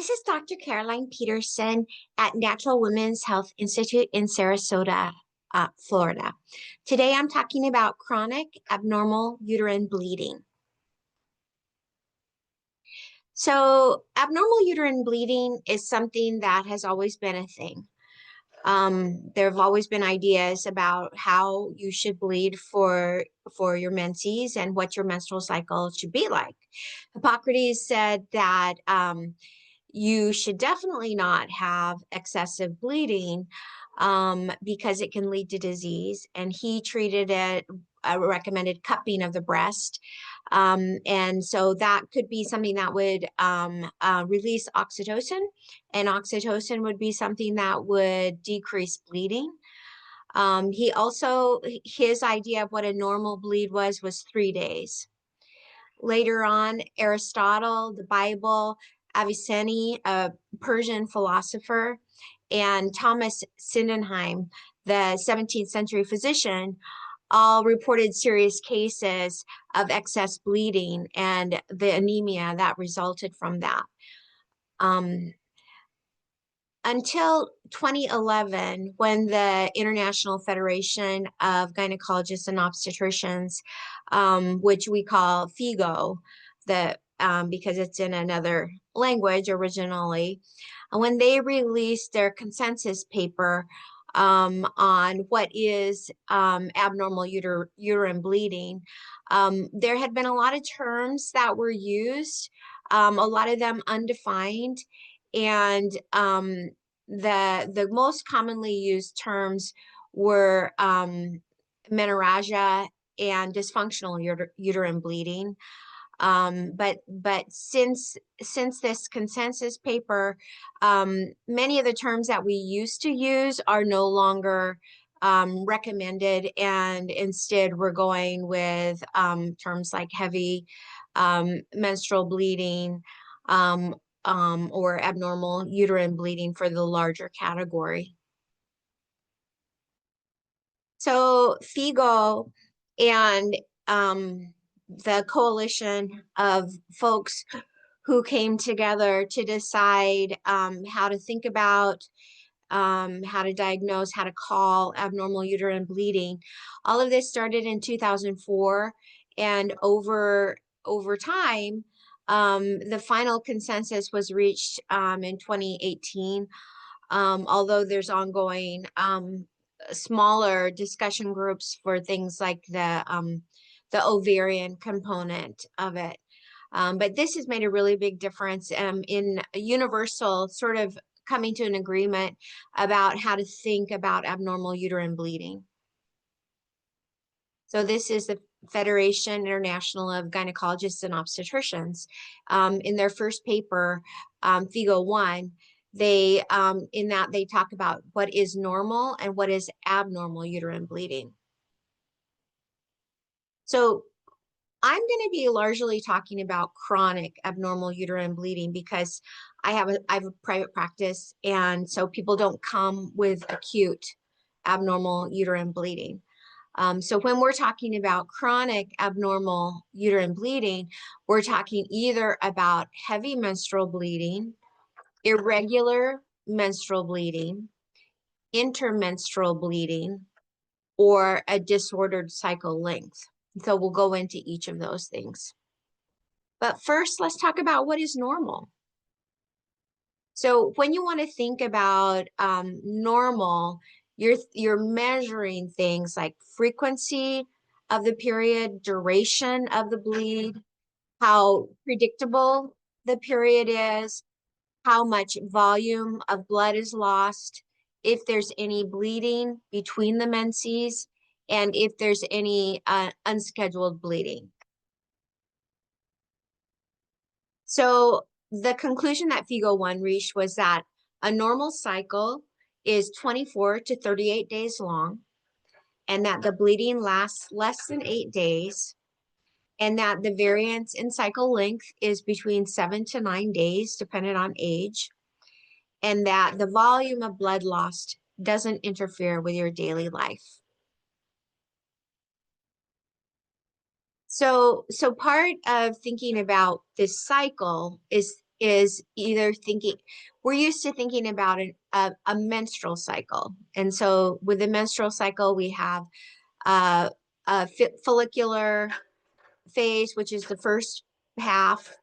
This is Dr. Caroline Peterson at Natural Women's Health Institute in Sarasota, Florida. Today I'm talking about chronic abnormal uterine bleeding. So abnormal uterine bleeding is something that has always been a thing. There have always been ideas about how you should bleed for your menses and what your menstrual cycle should be like. Hippocrates said that you should definitely not have excessive bleeding because it can lead to disease. And he treated it, recommended cupping of the breast. And so that could be something that would release oxytocin, and oxytocin would be something that would decrease bleeding. His idea of what a normal bleed was 3 days. Later on, Aristotle, the Bible, Avicenna, a Persian philosopher, and Thomas Sydenham, the 17th century physician, all reported serious cases of excess bleeding and the anemia that resulted from that. Until 2011, when the International Federation of Gynecologists and Obstetricians, which we call FIGO, because it's in another language originally, when they released their consensus paper on what is abnormal uterine bleeding, there had been a lot of terms that were used, a lot of them undefined. And the most commonly used terms were menorrhagia and dysfunctional uterine bleeding. But since this consensus paper, many of the terms that we used to use are no longer recommended, and instead we're going with terms like heavy menstrual bleeding, or abnormal uterine bleeding for the larger category. So FIGO and the coalition of folks who came together to decide how to think about, how to diagnose, how to call abnormal uterine bleeding. All of this started in 2004, and over time, the final consensus was reached in 2018, although there's ongoing smaller discussion groups for things like the ovarian component of it. But this has made a really big difference in a universal sort of coming to an agreement about how to think about abnormal uterine bleeding. So this is the Federation International of Gynecologists and Obstetricians. In their first paper, FIGO 1, they talk about what is normal and what is abnormal uterine bleeding. So I'm going to be largely talking about chronic abnormal uterine bleeding because I have a private practice, and so people don't come with acute abnormal uterine bleeding. So when we're talking about chronic abnormal uterine bleeding, we're talking either about heavy menstrual bleeding, irregular menstrual bleeding, intermenstrual bleeding, or a disordered cycle length. So we'll go into each of those things. But first, let's talk about what is normal. So when you want to think about normal, you're measuring things like frequency of the period, duration of the bleed, how predictable the period is, how much volume of blood is lost, if there's any bleeding between the menses, and if there's any unscheduled bleeding. So the conclusion that FIGO 1 reached was that a normal cycle is 24 to 38 days long, and that the bleeding lasts less than 8 days, and that the variance in cycle length is between 7 to 9 days, depending on age, and that the volume of blood lost doesn't interfere with your daily life. So part of thinking about this cycle is is either thinking, we're used to thinking about a menstrual cycle. And so with the menstrual cycle, we have uh, a follicular phase, which is the first half,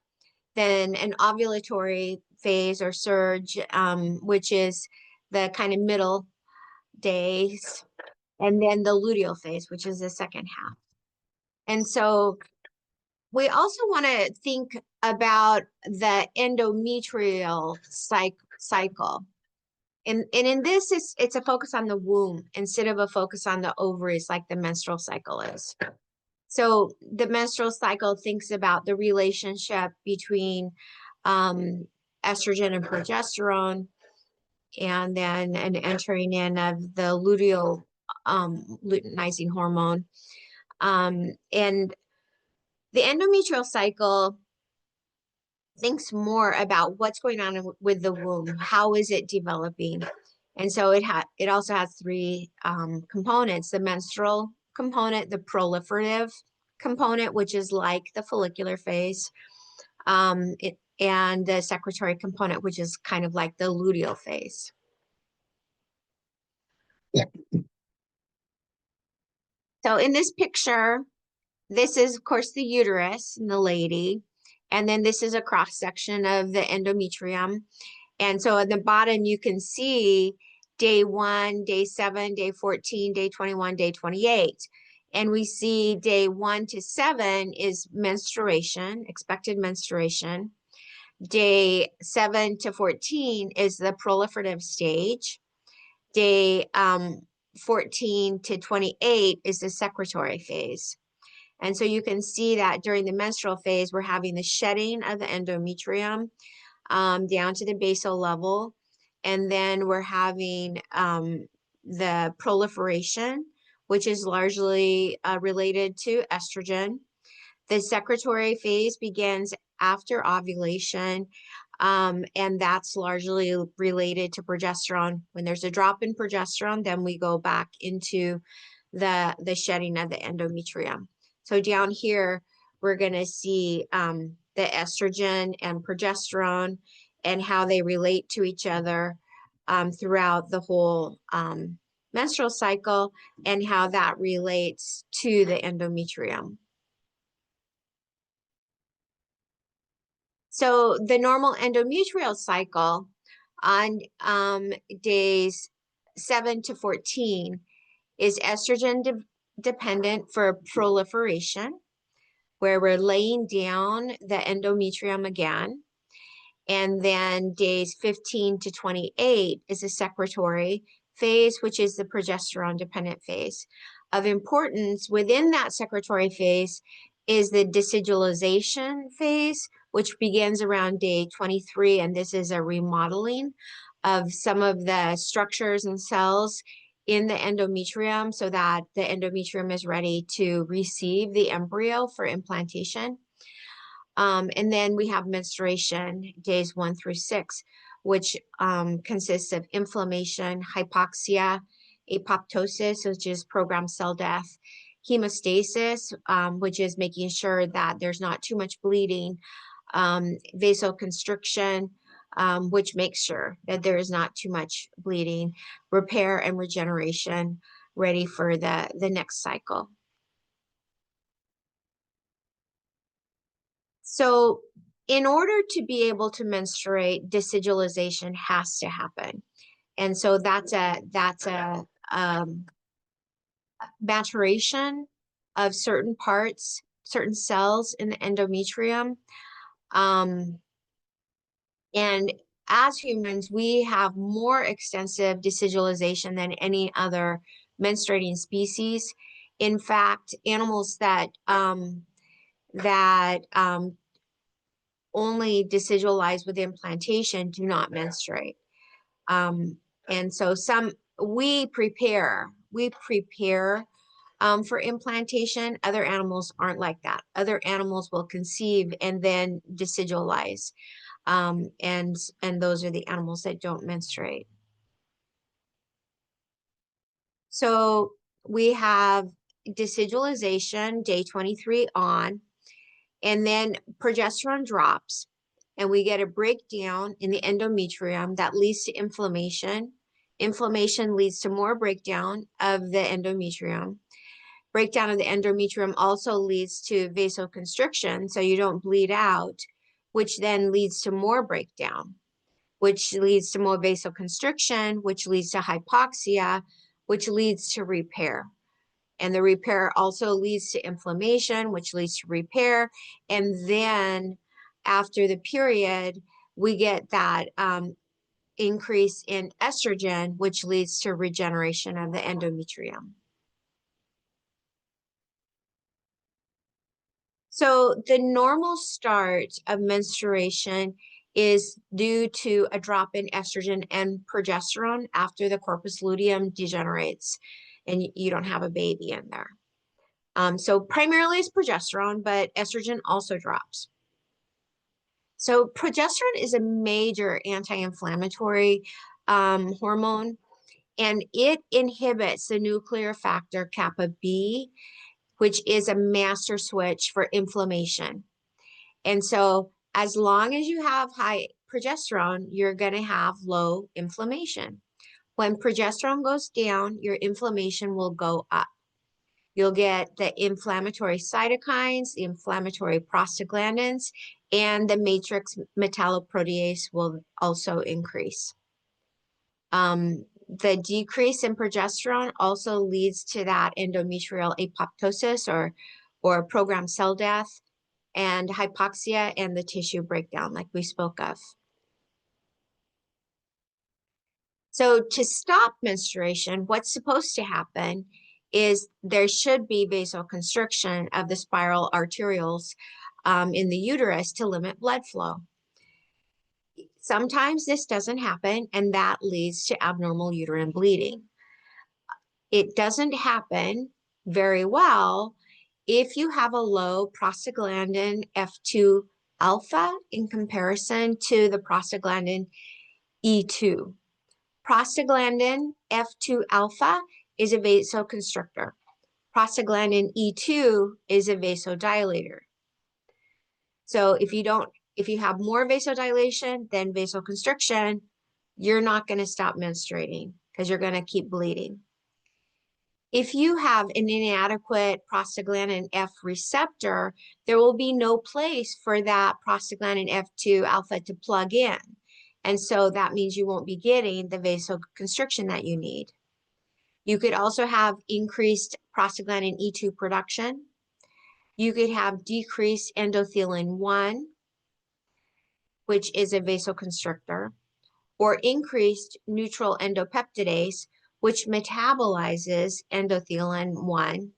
then an ovulatory phase or surge, which is the kind of middle days, and then the luteal phase, which is the second half. And so we also want to think about the endometrial cycle. And in this, it's a focus on the womb instead of a focus on the ovaries like the menstrual cycle is. So the menstrual cycle thinks about the relationship between estrogen and progesterone, and then an entering in of the luteal luteinizing hormone. And the endometrial cycle thinks more about what's going on with the womb. How is it developing? And so it also has three components: the menstrual component, the proliferative component, which is like the follicular phase, and the secretory component, which is kind of like the luteal phase. Yeah. So in this picture, this is, of course, the uterus in the lady. And then this is a cross section of the endometrium. And so at the bottom, you can see day 1, day 7, day 14, day 21, day 28. And we see day 1 to 7 is menstruation, expected menstruation. Day 7 to 14 is the proliferative stage. Day 14 to 28 is the secretory phase. And so you can see that during the menstrual phase, we're having the shedding of the endometrium down to the basal level. And then we're having the proliferation, which is largely related to estrogen. The secretory phase begins after ovulation, and that's largely related to progesterone. When there's a drop in progesterone, then we go back into the shedding of the endometrium. So down here, we're going to see the estrogen and progesterone and how they relate to each other throughout the whole menstrual cycle, and how that relates to the endometrium. So the normal endometrial cycle on days 7 to 14 is estrogen dependent for proliferation, where we're laying down the endometrium again. And then days 15 to 28 is a secretory phase, which is the progesterone dependent phase. Of importance within that secretory phase is the decidulization phase, which begins around day 23. And this is a remodeling of some of the structures and cells in the endometrium so that the endometrium is ready to receive the embryo for implantation. And then we have menstruation, days 1 through 6, which consists of inflammation, hypoxia, apoptosis, which is programmed cell death, hemostasis, which is making sure that there's not too much bleeding, vasoconstriction, which makes sure that there is not too much bleeding, repair and regeneration, ready for the next cycle. So in order to be able to menstruate, decidulization has to happen. And so that's a maturation of certain parts, certain cells in the endometrium. And as humans, we have more extensive decidulization than any other menstruating species. In fact, animals that only decidualize with implantation do not menstruate. And so we prepare for implantation. Other animals aren't like that. Other animals will conceive and then decidualize. And those are the animals that don't menstruate. So we have decidualization day 23 on, and then progesterone drops. and we get a breakdown in the endometrium that leads to inflammation. Inflammation leads to more breakdown of the endometrium. Breakdown of the endometrium also leads to vasoconstriction, so you don't bleed out, which then leads to more breakdown, which leads to more vasoconstriction, which leads to hypoxia, which leads to repair. And the repair also leads to inflammation, which leads to repair. And then after the period, we get that increase in estrogen, which leads to regeneration of the endometrium. So the normal start of menstruation is due to a drop in estrogen and progesterone after the corpus luteum degenerates and you don't have a baby in there. So primarily it's progesterone, but estrogen also drops. So progesterone is a major anti-inflammatory hormone, and it inhibits the nuclear factor kappa B, which is a master switch for inflammation. And so as long as you have high progesterone, you're going to have low inflammation. When progesterone goes down, your inflammation will go up. You'll get the inflammatory cytokines, the inflammatory prostaglandins, and the matrix metalloprotease will also increase. The decrease in progesterone also leads to that endometrial apoptosis or programmed cell death and hypoxia and the tissue breakdown like we spoke of. So to stop menstruation, what's supposed to happen is there should be vasoconstriction of the spiral arterioles in the uterus to limit blood flow. Sometimes this doesn't happen, and that leads to abnormal uterine bleeding. It doesn't happen very well if you have a low prostaglandin F2 alpha in comparison to the prostaglandin E2. Prostaglandin F2 alpha is a vasoconstrictor. Prostaglandin E2 is a vasodilator. So if you have more vasodilation than vasoconstriction, you're not going to stop menstruating because you're going to keep bleeding. If you have an inadequate prostaglandin F receptor, there will be no place for that prostaglandin F2 alpha to plug in. And so that means you won't be getting the vasoconstriction that you need. You could also have increased prostaglandin E2 production. You could have decreased endothelin 1, which is a vasoconstrictor, or increased neutral endopeptidase, which metabolizes endothelin 1,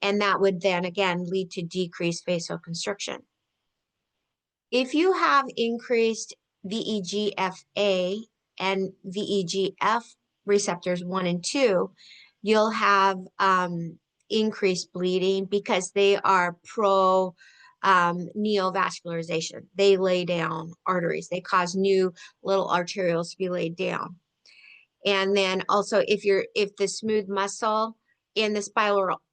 and that would then again lead to decreased vasoconstriction. If you have increased VEGF-A and VEGF receptors 1 and 2, you'll have increased bleeding because they are pro neovascularization. They lay down arteries. They cause new little arterioles to be laid down. And then also if the smooth muscle in the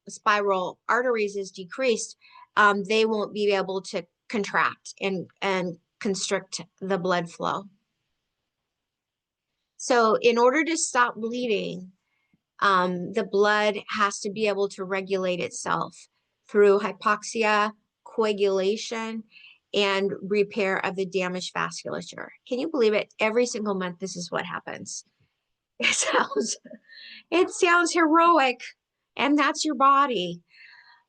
spiral arteries is decreased, they won't be able to contract and constrict the blood flow. So in order to stop bleeding, the blood has to be able to regulate itself through hypoxia, coagulation, and repair of the damaged vasculature. Can you believe it? Every single month, this is what happens. It sounds heroic, and that's your body.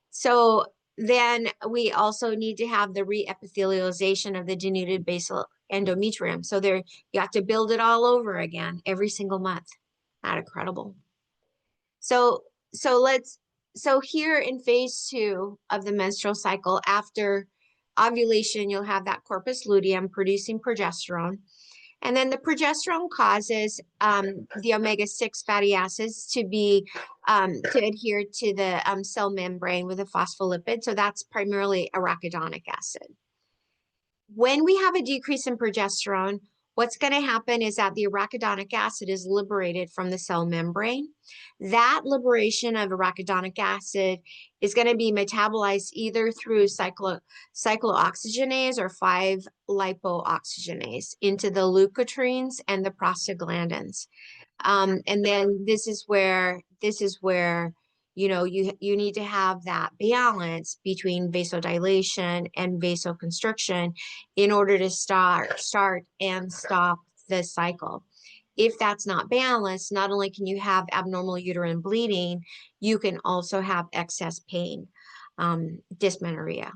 So then we also need to have the reepithelialization of the denuded basal endometrium. So there, you have to build it all over again every single month. Not incredible. So here in phase 2 of the menstrual cycle, after ovulation, you'll have that corpus luteum producing progesterone. And then the progesterone causes the omega-6 fatty acids to adhere to the cell membrane with a phospholipid. So that's primarily arachidonic acid. When we have a decrease in progesterone, what's going to happen is that the arachidonic acid is liberated from the cell membrane. That liberation of arachidonic acid is going to be metabolized either through cyclooxygenase or 5-lipooxygenase into the leukotrienes and the prostaglandins. And then this is where you need to have that balance between vasodilation and vasoconstriction in order to start and stop the cycle. If that's not balanced, not only can you have abnormal uterine bleeding, you can also have excess pain, dysmenorrhea.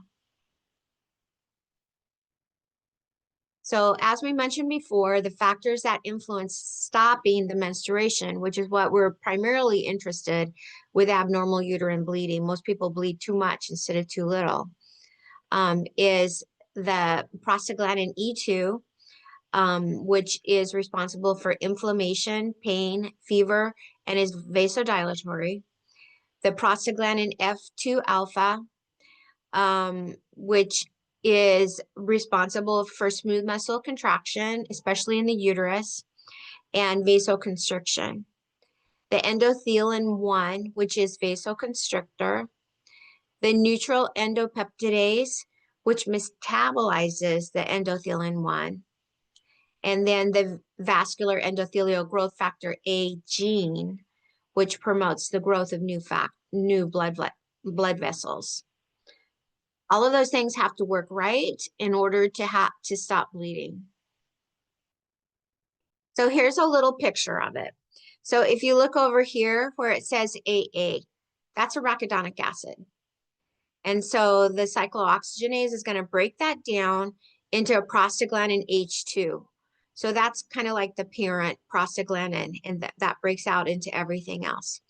So as we mentioned before, the factors that influence stopping the menstruation, which is what we're primarily interested with abnormal uterine bleeding, most people bleed too much instead of too little, is the prostaglandin E2, which is responsible for inflammation, pain, fever, and is vasodilatory. The prostaglandin F2 alpha, which is responsible for smooth muscle contraction, especially in the uterus, and vasoconstriction. The endothelin 1, which is vasoconstrictor. The neutral endopeptidase, which metabolizes the endothelin 1. And then the vascular endothelial growth factor A gene, which promotes the growth of new blood vessels. All of those things have to work right in order to stop bleeding. So here's a little picture of it. So if you look over here where it says AA, that's arachidonic acid. And so the cyclooxygenase is going to break that down into a prostaglandin H2. So that's kind of like the parent prostaglandin, and that breaks out into everything else.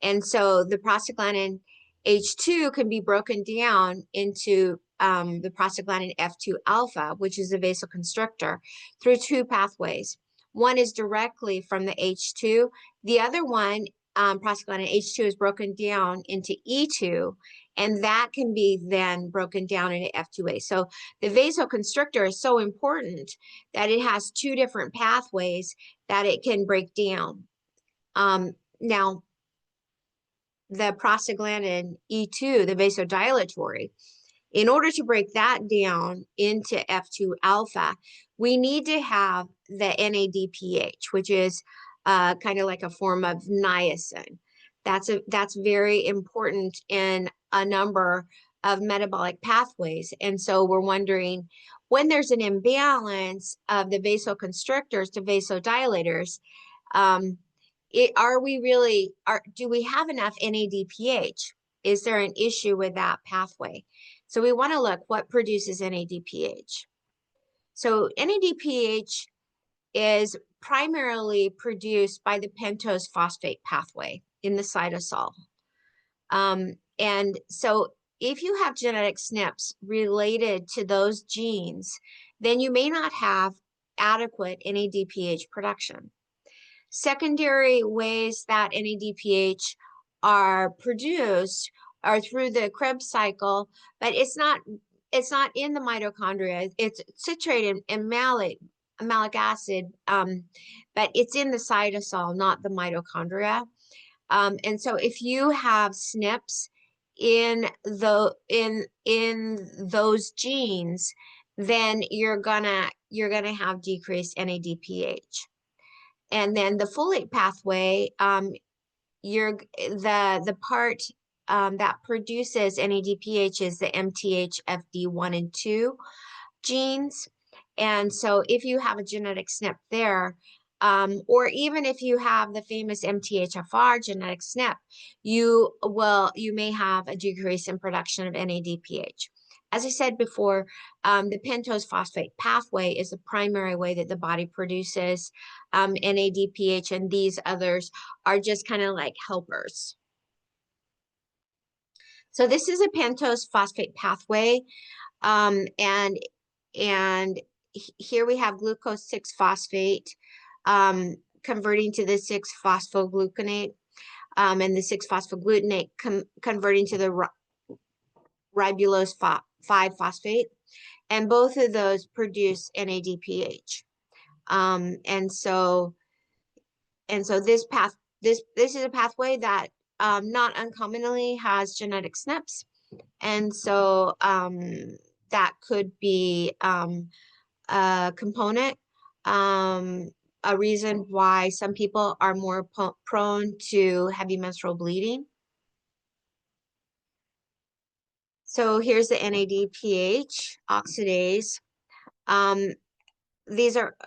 And so the prostaglandin H2 can be broken down into the prostaglandin F2 alpha, which is a vasoconstrictor, through two pathways. One is directly from the H2. The other one, prostaglandin H2, is broken down into E2, and that can be then broken down into F2A. So the vasoconstrictor is so important that it has two different pathways that it can break down. Now, the prostaglandin E2, the vasodilatory, in order to break that down into F2 alpha, we need to have the NADPH, which is kind of like a form of niacin. That's very important in a number of metabolic pathways. And so we're wondering, when there's an imbalance of the vasoconstrictors to vasodilators, do we have enough NADPH? Is there an issue with that pathway? So we want to look what produces NADPH. So NADPH is primarily produced by the pentose phosphate pathway in the cytosol. And so if you have genetic SNPs related to those genes, then you may not have adequate NADPH production. Secondary ways that NADPH are produced are through the Krebs cycle, but it's not in the mitochondria. It's citrated in malic acid, but it's in the cytosol, not the mitochondria. And so if you have SNPs in those genes, then you're gonna have decreased NADPH. And then the folate pathway, the part that produces NADPH is the MTHFR1 and 2 genes. And so if you have a genetic SNP there, or even if you have the famous MTHFR genetic SNP, you may have a decrease in production of NADPH. As I said before, the pentose phosphate pathway is the primary way that the body produces NADPH, and these others are just kind of like helpers. So this is a pentose phosphate pathway, and here we have glucose 6-phosphate converting to the 6-phosphogluconate, and the 6-phosphoglutamate converting to the ribulose 5-phosphate, and both of those produce NADPH. And so this is a pathway that not uncommonly has genetic SNPs. And so that could be a component, a reason why some people are more prone to heavy menstrual bleeding. So here's the NADPH oxidase.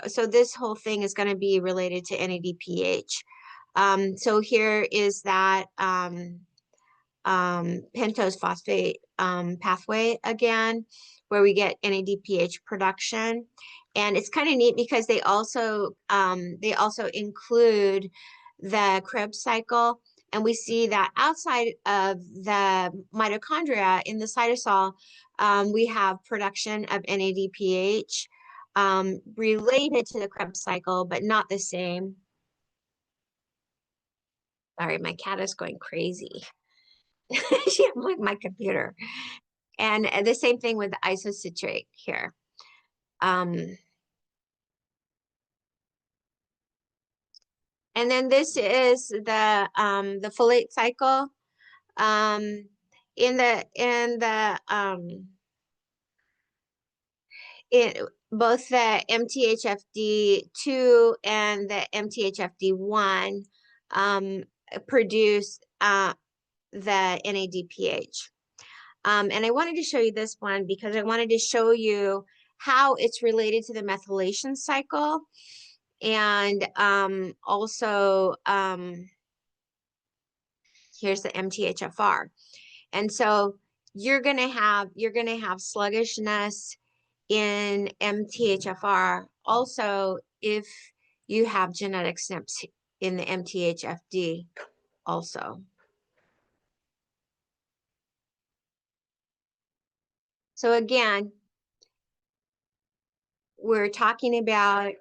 So this whole thing is going to be related to NADPH. So here is that pentose phosphate pathway again, where we get NADPH production. And it's kind of neat because they also include the Krebs cycle. And we see that outside of the mitochondria in the cytosol, we have production of NADPH related to the Krebs cycle, but not the same. Sorry, my cat is going crazy. She like my computer. And the same thing with the isocitrate here. And then this is the folate cycle. In both the MTHFD2 and the MTHFD1 produce the NADPH. And I wanted to show you this one because I wanted to show you how it's related to the methylation cycle. And also, here's the MTHFR. And so you're gonna have sluggishness in MTHFR also if you have genetic SNPs in the MTHFD also. So again, we're talking about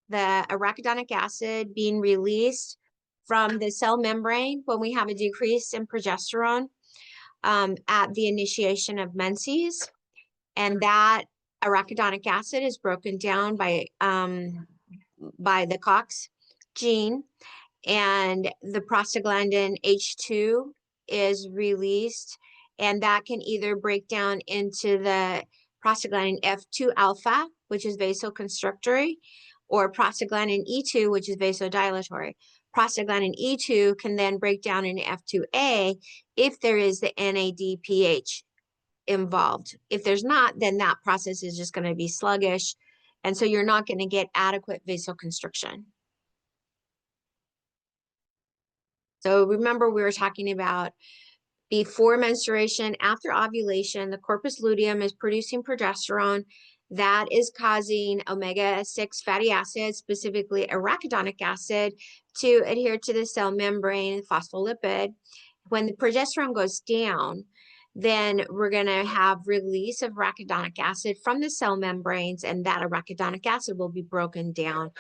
the arachidonic acid being released from the cell membrane when we have a decrease in progesterone at the initiation of menses. And that arachidonic acid is broken down by the COX gene, and the prostaglandin H2 is released, and that can either break down into the prostaglandin F2 alpha, which is vasoconstrictory, or prostaglandin E2, which is vasodilatory. Prostaglandin E2 can then break down into F2A if there is the NADPH involved. If there's not, then that process is just going to be sluggish. And so you're not going to get adequate vasoconstriction. So remember, we were talking about before menstruation, after ovulation, the corpus luteum is producing progesterone that is causing omega-6 fatty acids, specifically arachidonic acid, to adhere to the cell membrane, phospholipid. When the progesterone goes down, then we're going to have release of arachidonic acid from the cell membranes, and that arachidonic acid will be broken down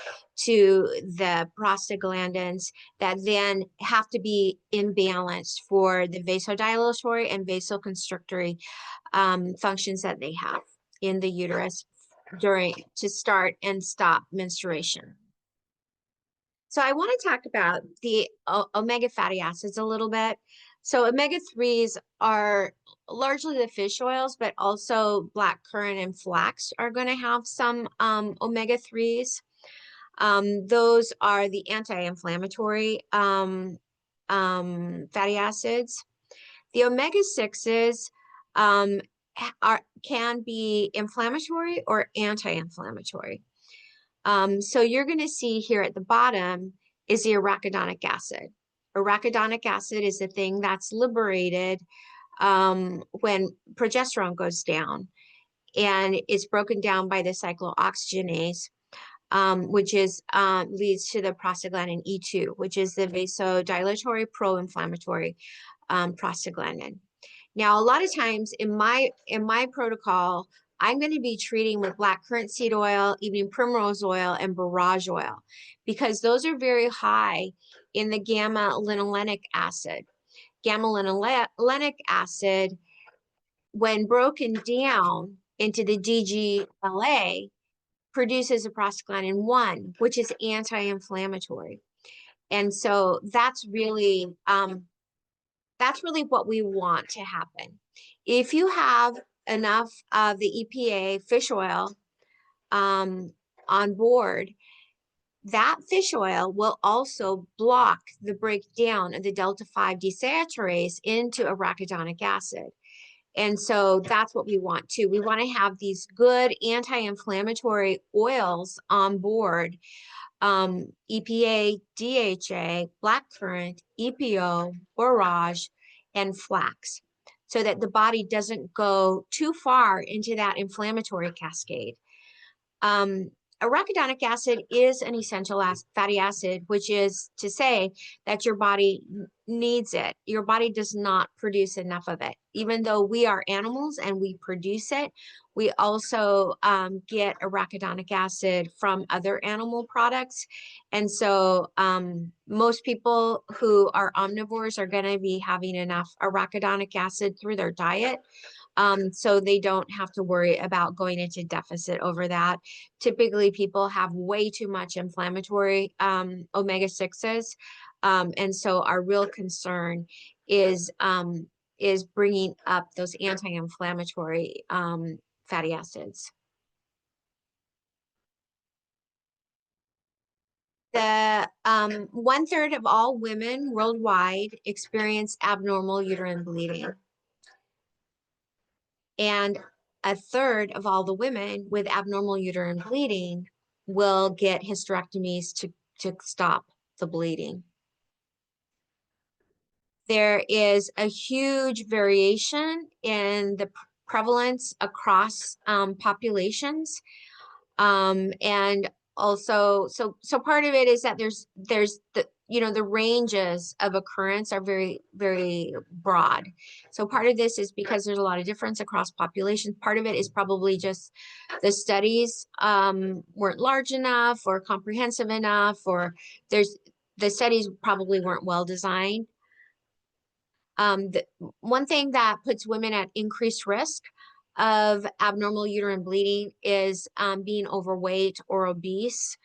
to the prostaglandins that then have to be imbalanced for the vasodilatory and vasoconstrictory functions that they have in the uterus to start and stop menstruation. So I want to talk about the omega fatty acids a little bit. So omega-3s are largely the fish oils, but also black currant and flax are going to have some omega-3s. Those are the anti-inflammatory fatty acids. The omega-6s can be inflammatory or anti-inflammatory. So you're going to see here at the bottom is the arachidonic acid. Arachidonic acid is the thing that's liberated when progesterone goes down, and it's broken down by the cyclooxygenase, which is leads to the prostaglandin E2, which is the vasodilatory pro-inflammatory prostaglandin. Now, a lot of times in my protocol, I'm going to be treating with black currant seed oil, evening primrose oil, and borage oil, because those are very high in the gamma-linolenic acid. Gamma-linolenic acid, when broken down into the DGLA, produces a prostaglandin 1, which is anti-inflammatory. And so that's really what we want to happen. If you have enough of the EPA fish oil on board, that fish oil will also block the breakdown of the delta 5 desaturase into arachidonic acid. And so that's what we want too. We want to have these good anti-inflammatory oils on board. EPA, DHA, blackcurrant, EPO, borage, and flax, so that the body doesn't go too far into that inflammatory cascade. Arachidonic acid is an essential fatty acid, which is to say that your body needs it. Your body does not produce enough of it. Even though we are animals and we produce it, we also get arachidonic acid from other animal products. And so most people who are omnivores are going to be having enough arachidonic acid through their diet. So they don't have to worry about going into deficit over that. Typically, people have way too much inflammatory omega-6s. And so our real concern is bringing up those anti-inflammatory fatty acids. The 1/3 of all women worldwide experience abnormal uterine bleeding. And 1/3 of all the women with abnormal uterine bleeding will get hysterectomies to stop the bleeding. There is a huge variation in the prevalence across populations. And also, so part of it is that there's the, the ranges of occurrence are very, very broad. So part of this is because there's a lot of difference across populations. Part of it is probably just the studies weren't large enough or comprehensive enough, or the studies probably weren't well designed. The one thing that puts women at increased risk of abnormal uterine bleeding is being overweight or obese.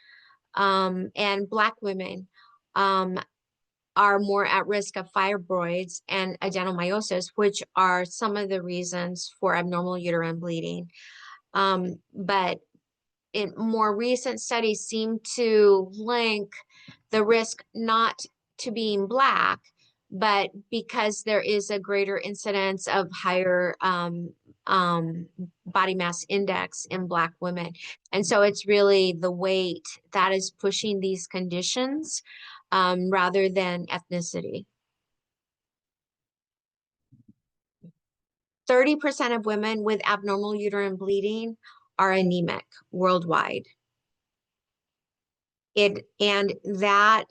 And Black women are more at risk of fibroids and adenomyosis, which are some of the reasons for abnormal uterine bleeding. But more recent studies seem to link the risk not to being Black, but because there is a greater incidence of higher body mass index in Black women. And so it's really the weight that is pushing these conditions rather than ethnicity. 30% of women with abnormal uterine bleeding are anemic worldwide. And that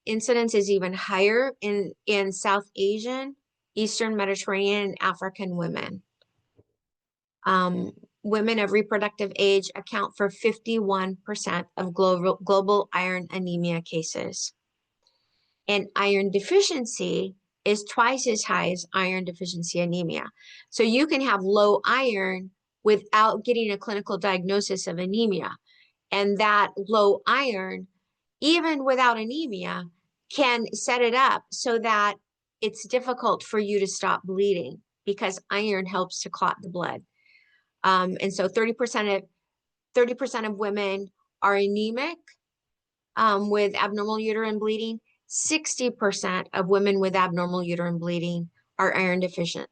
incidence is even higher in South Asian, Eastern Mediterranean, and African women. Women of reproductive age account for 51% of global iron anemia cases. And iron deficiency is twice as high as iron deficiency anemia. So you can have low iron without getting a clinical diagnosis of anemia. And that low iron, even without anemia, can set it up so that it's difficult for you to stop bleeding because iron helps to clot the blood. And so 30% of women are anemic with abnormal uterine bleeding. 60% of women with abnormal uterine bleeding are iron deficient.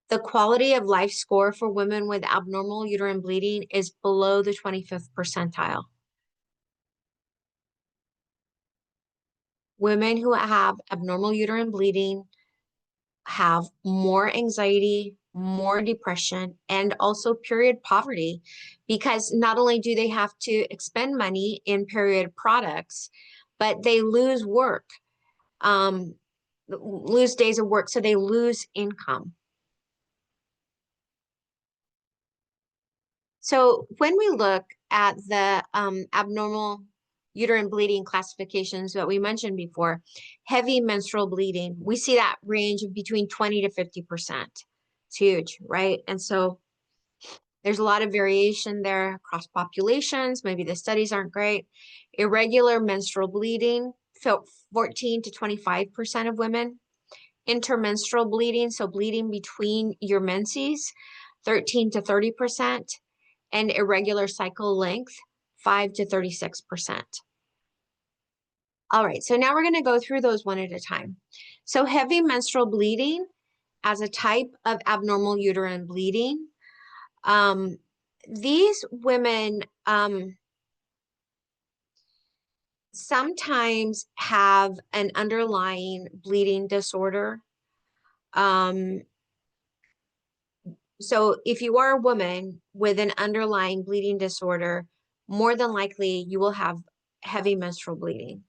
The quality of life score for women with abnormal uterine bleeding is below the 25th percentile. Women who have abnormal uterine bleeding have more anxiety, more depression, and also period poverty, because not only do they have to expend money in period products, but they lose work, lose days of work, so they lose income. So when we look at the abnormal uterine bleeding classifications that we mentioned before, heavy menstrual bleeding, we see that range of between 20 to 50%. It's huge, right? And so There's a lot of variation there across populations. Maybe the studies aren't great. Irregular menstrual bleeding, 14 to 25% of women. Intermenstrual bleeding, so bleeding between your menses, 13 to 30%. And irregular cycle length, 5 to 36%. All right, so now we're going to go through those one at a time. So heavy menstrual bleeding as a type of abnormal uterine bleeding. These women sometimes have an underlying bleeding disorder. So if you are a woman with an underlying bleeding disorder, more than likely you will have heavy menstrual bleeding.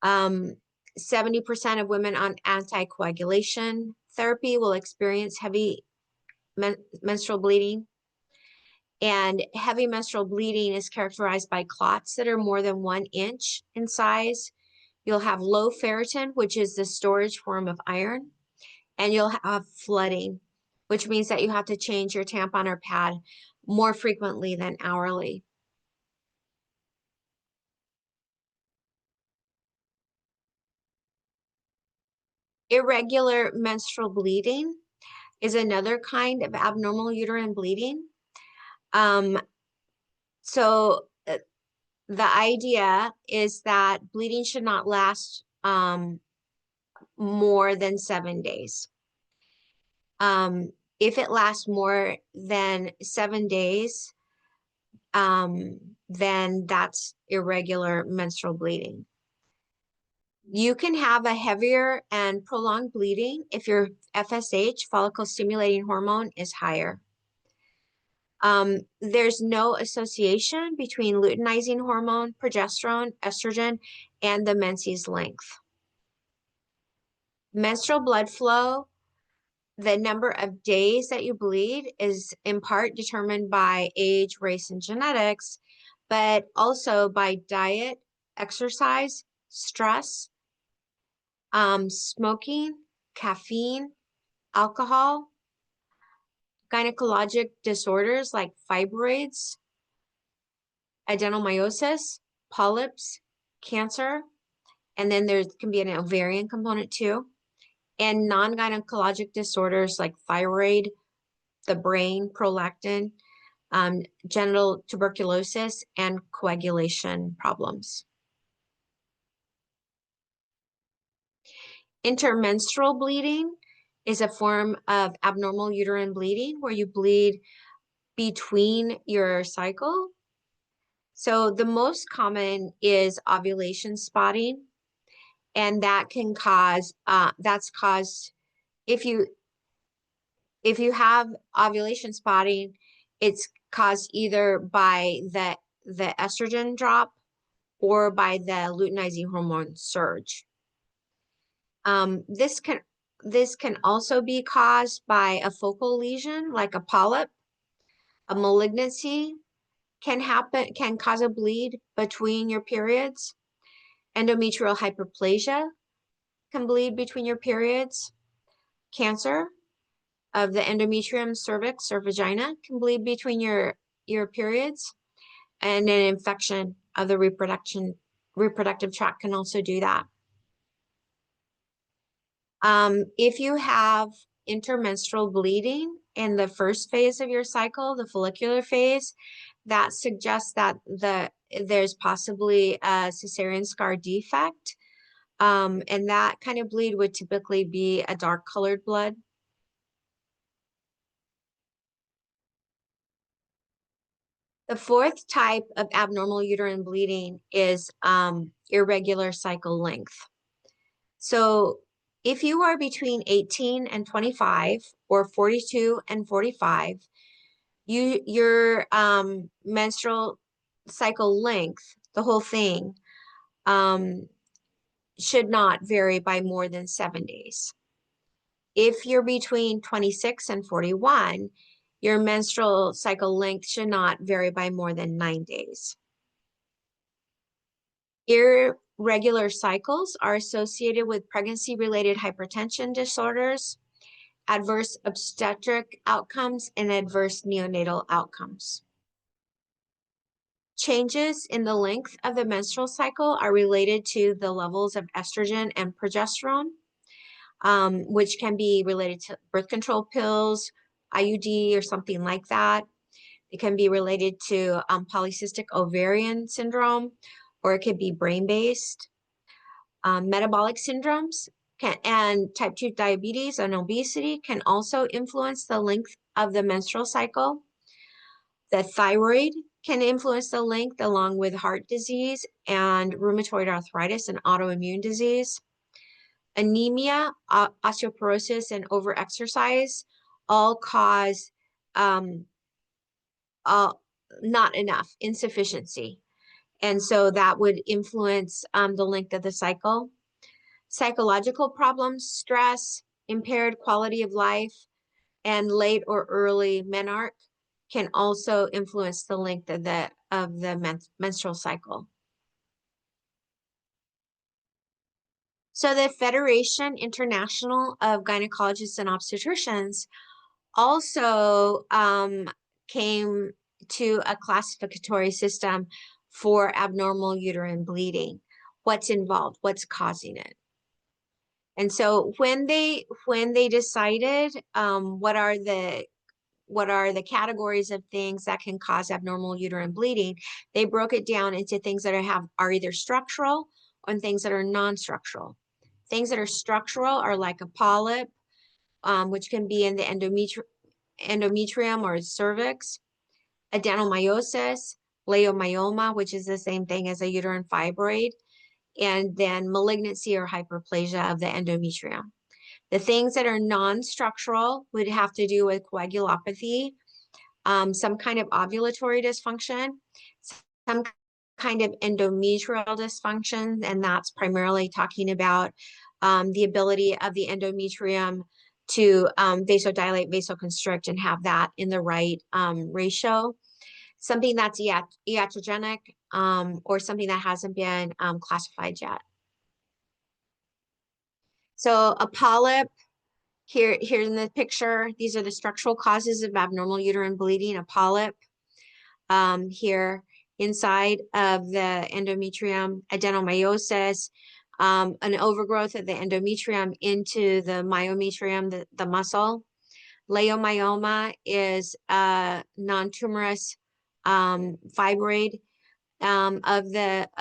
70% of women on anticoagulation therapy will experience heavy menstrual bleeding. And heavy menstrual bleeding is characterized by clots that are more than 1 inch in size. You'll have low ferritin, which is the storage form of iron, and you'll have flooding, which means that you have to change your tampon or pad more frequently than hourly. Irregular menstrual bleeding is another kind of abnormal uterine bleeding. So the idea is that bleeding should not last more than 7 days. If it lasts more than 7 days, then that's irregular menstrual bleeding. You can have a heavier and prolonged bleeding if your FSH, follicle stimulating hormone, is higher. There's no association between luteinizing hormone, progesterone, estrogen, and the menses length. Menstrual blood flow, the number of days that you bleed, is in part determined by age, race, and genetics, but also by diet, exercise, stress, smoking, caffeine, alcohol, gynecologic disorders like fibroids, adenomyosis, polyps, cancer, and then there can be an ovarian component too, and non-gynecologic disorders like thyroid, the brain, prolactin, genital tuberculosis, and coagulation problems. Intermenstrual bleeding is a form of abnormal uterine bleeding where you bleed between your cycle. So the most common is ovulation spotting, and that can cause, that's caused, if you have ovulation spotting, it's caused either by the estrogen drop or by the luteinizing hormone surge. This can also be caused by a focal lesion like a polyp. A malignancy can cause a bleed between your periods. Endometrial hyperplasia can bleed between your periods. Cancer of the endometrium, cervix, or vagina can bleed between your periods. And an infection of the reproductive tract can also do that. If you have intermenstrual bleeding in the first phase of your cycle, the follicular phase, that suggests that there's possibly a cesarean scar defect. And that kind of bleed would typically be a dark colored blood. The fourth type of abnormal uterine bleeding is irregular cycle length. So if you are between 18 and 25 or 42 and 45, your menstrual cycle length, the whole thing, should not vary by more than 7 days. If you're between 26 and 41, your menstrual cycle length should not vary by more than 9 days. Irregular cycles are associated with pregnancy-related hypertension disorders adverse obstetric outcomes, and adverse neonatal outcomes. Changes in the length of the menstrual cycle are related to the levels of estrogen and progesterone, which can be related to birth control pills, IUD, or something like that. It can be related to polycystic ovarian syndrome, or it could be brain-based. Metabolic syndromes and type 2 diabetes and obesity can also influence the length of the menstrual cycle. The thyroid can influence the length along with heart disease and rheumatoid arthritis and autoimmune disease. Anemia, osteoporosis, and overexercise all cause not enough, insufficiency. And so that would influence the length of the cycle. Psychological problems, stress, impaired quality of life, and late or early menarche can also influence the length of the menstrual cycle. So the Federation International of Gynecologists and Obstetricians also came to a classificatory system for abnormal uterine bleeding. What's involved? What's causing it? And so when they decided what are the categories of things that can cause abnormal uterine bleeding, they broke it down into things that are either structural and things that are non-structural. Things that are structural are like a polyp, which can be in the endometrium or cervix, adenomyosis, leiomyoma, which is the same thing as a uterine fibroid, and then malignancy or hyperplasia of the endometrium. The things that are non-structural would have to do with coagulopathy, some kind of ovulatory dysfunction, some kind of endometrial dysfunction, and that's primarily talking about the ability of the endometrium to vasodilate, vasoconstrict, and have that in the right ratio. Something that's iatrogenic or something that hasn't been classified yet. So a polyp, here in the picture, these are the structural causes of abnormal uterine bleeding. A polyp here inside of the endometrium, adenomyosis, an overgrowth of the endometrium into the myometrium, the muscle. Leiomyoma is a non-tumorous fibroid of the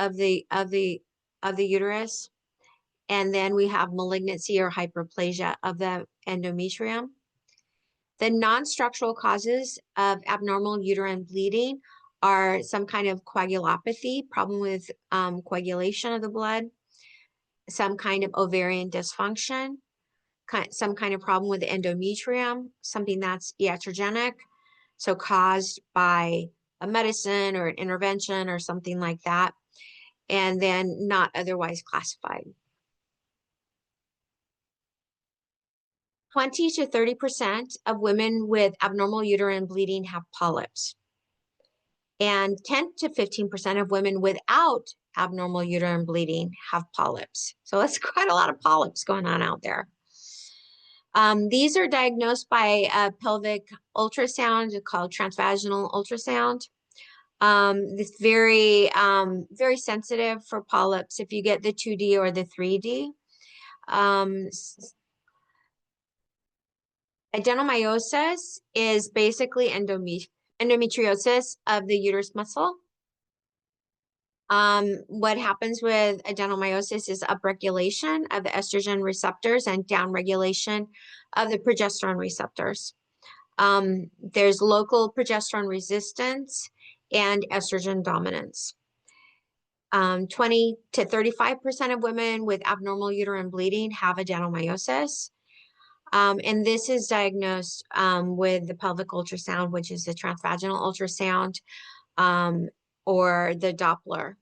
uterus. And then we have malignancy or hyperplasia of the endometrium. The non-structural causes of abnormal uterine bleeding are some kind of coagulopathy, problem with coagulation of the blood, some kind of ovarian dysfunction, some kind of problem with the endometrium, something that's iatrogenic, so caused by a medicine or an intervention or something like that, and then not otherwise classified. 20 to 30% of women with abnormal uterine bleeding have polyps. And 10 to 15% of women without abnormal uterine bleeding have polyps. So that's quite a lot of polyps going on out there. These are diagnosed by a pelvic ultrasound called transvaginal ultrasound. It's very, very sensitive for polyps if you get the 2D or the 3D. Adenomyosis is basically endometriosis of the uterus muscle. What happens with adenomyosis is upregulation of the estrogen receptors and downregulation of the progesterone receptors. There's local progesterone resistance and estrogen dominance. 20 to 35% of women with abnormal uterine bleeding have adenomyosis. And this is diagnosed with the pelvic ultrasound, which is the transvaginal ultrasound, or the Doppler.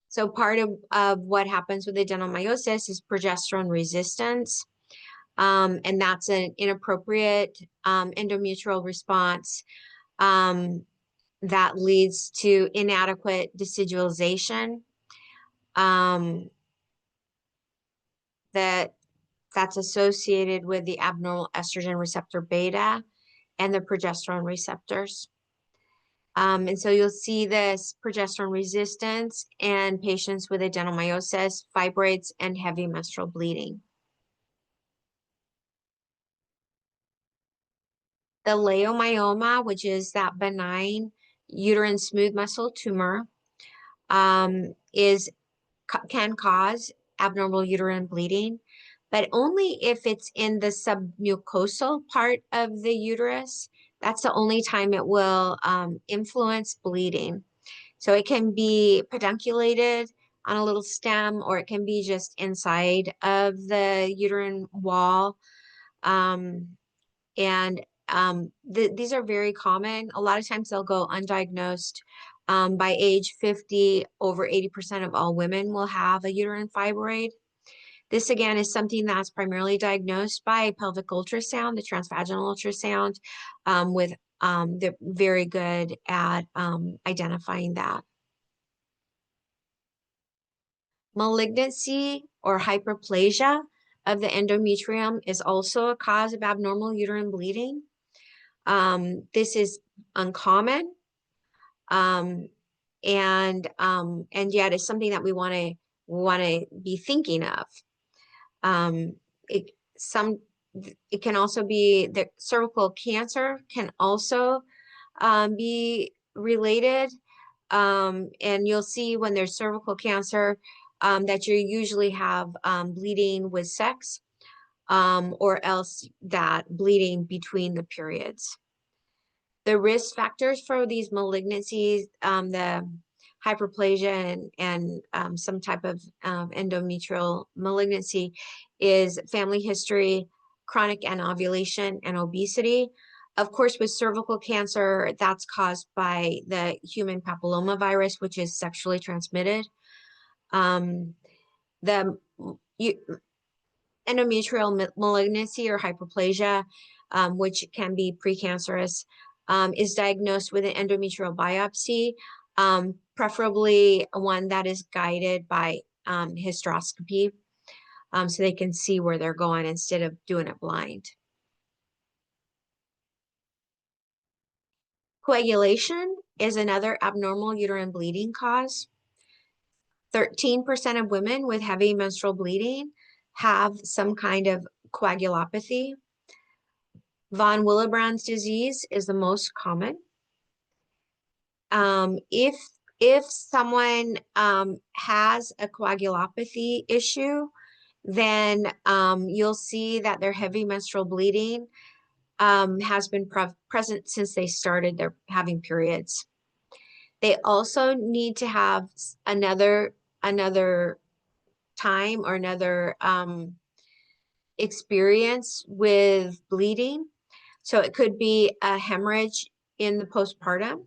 So part of what happens with adenomyosis is progesterone resistance, and that's an inappropriate endometrial response that leads to inadequate decidualization. that that's associated with the abnormal estrogen receptor beta and the progesterone receptors. And so you'll see this progesterone resistance in patients with adenomyosis, fibroids, and heavy menstrual bleeding. The leiomyoma, which is that benign uterine smooth muscle tumor, can cause abnormal uterine bleeding, but only if it's in the submucosal part of the uterus. That's the only time it will influence bleeding. So it can be pedunculated on a little stem, or it can be just inside of the uterine wall. These are very common. A lot of times they'll go undiagnosed. By age 50, over 80% of all women will have a uterine fibroid. This again is something that's primarily diagnosed by pelvic ultrasound, the transvaginal ultrasound, they're very good at identifying that. Malignancy or hyperplasia of the endometrium is also a cause of abnormal uterine bleeding. This is uncommon, and yet it's something that we want to be thinking of. It can also be the cervical cancer can also be related, and you'll see when there's cervical cancer that you usually have bleeding with sex, or else that bleeding between the periods. The risk factors for these malignancies, the hyperplasia and some type of endometrial malignancy, is family history, chronic anovulation, and obesity. Of course, with cervical cancer, that's caused by the human papillomavirus, which is sexually transmitted. The endometrial malignancy or hyperplasia, which can be precancerous, is diagnosed with an endometrial biopsy, preferably one that is guided by hysteroscopy, so they can see where they're going instead of doing it blind. Coagulation is another abnormal uterine bleeding cause. 13% of women with heavy menstrual bleeding have some kind of coagulopathy. Von Willebrand's disease is the most common. If someone has a coagulopathy issue, then you'll see that their heavy menstrual bleeding has been present since they started their having periods. They also need to have another time or another experience with bleeding. So it could be a hemorrhage in the postpartum,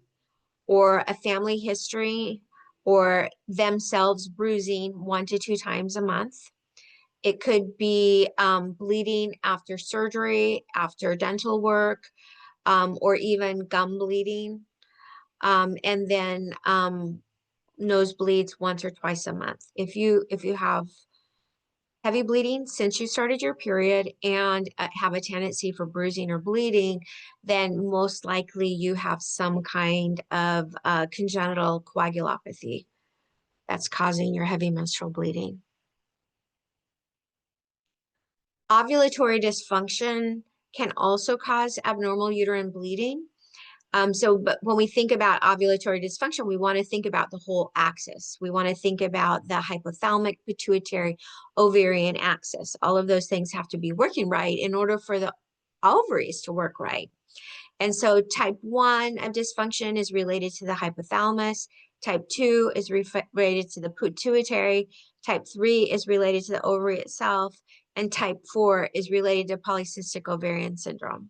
or a family history, or themselves bruising 1 to 2 times a month. It could be bleeding after surgery, after dental work, or even gum bleeding. And then nosebleeds 1 or 2 a month. If you have heavy bleeding since you started your period and have a tendency for bruising or bleeding, then most likely you have some kind of congenital coagulopathy that's causing your heavy menstrual bleeding. Ovulatory dysfunction can also cause abnormal uterine bleeding. But when we think about ovulatory dysfunction, we want to think about the whole axis. We want to think about the hypothalamic, pituitary, ovarian axis. All of those things have to be working right in order for the ovaries to work right. And so type 1 of dysfunction is related to the hypothalamus. Type 2 is related to the pituitary. Type 3 is related to the ovary itself. And type 4 is related to polycystic ovarian syndrome.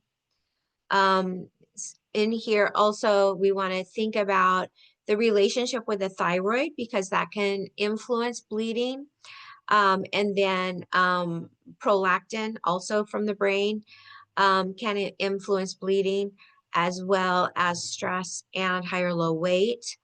In here also, we want to think about the relationship with the thyroid, because that can influence bleeding. And then prolactin, also from the brain, can influence bleeding, as well as stress and high or low weight.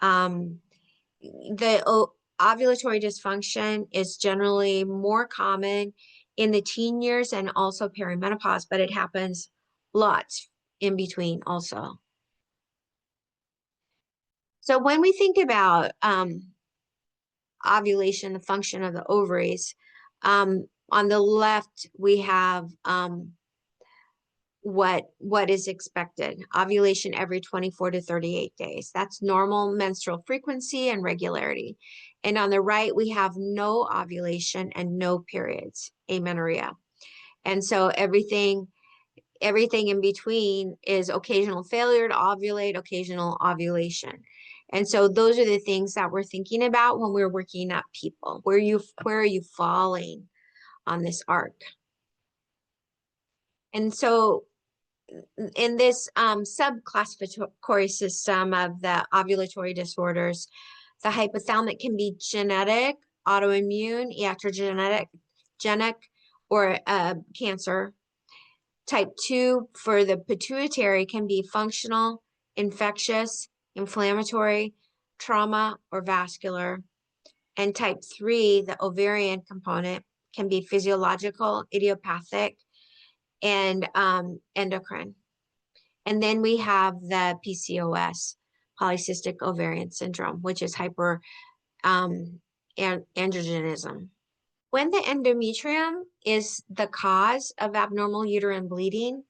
The ovulatory dysfunction is generally more common in the teen years and also perimenopause, but it happens lots in between also. So when we think about ovulation, the function of the ovaries, on the left we have what is expected. Ovulation every 24 to 38 days. That's normal menstrual frequency and regularity. And on the right, we have no ovulation and no periods, amenorrhea. And so everything in between is occasional failure to ovulate, occasional ovulation. And so those are the things that we're thinking about when we're working up people. Where are you falling on this arc? And so in this subclassificatory system of the ovulatory disorders, the hypothalamic can be genetic, autoimmune, iatrogenic, or cancer. Type 2 for the pituitary can be functional, infectious, inflammatory, trauma, or vascular. And type 3, the ovarian component, can be physiological, idiopathic, and endocrine. And then we have the PCOS, polycystic ovarian syndrome, which is androgenism. When the endometrium is the cause of abnormal uterine bleeding,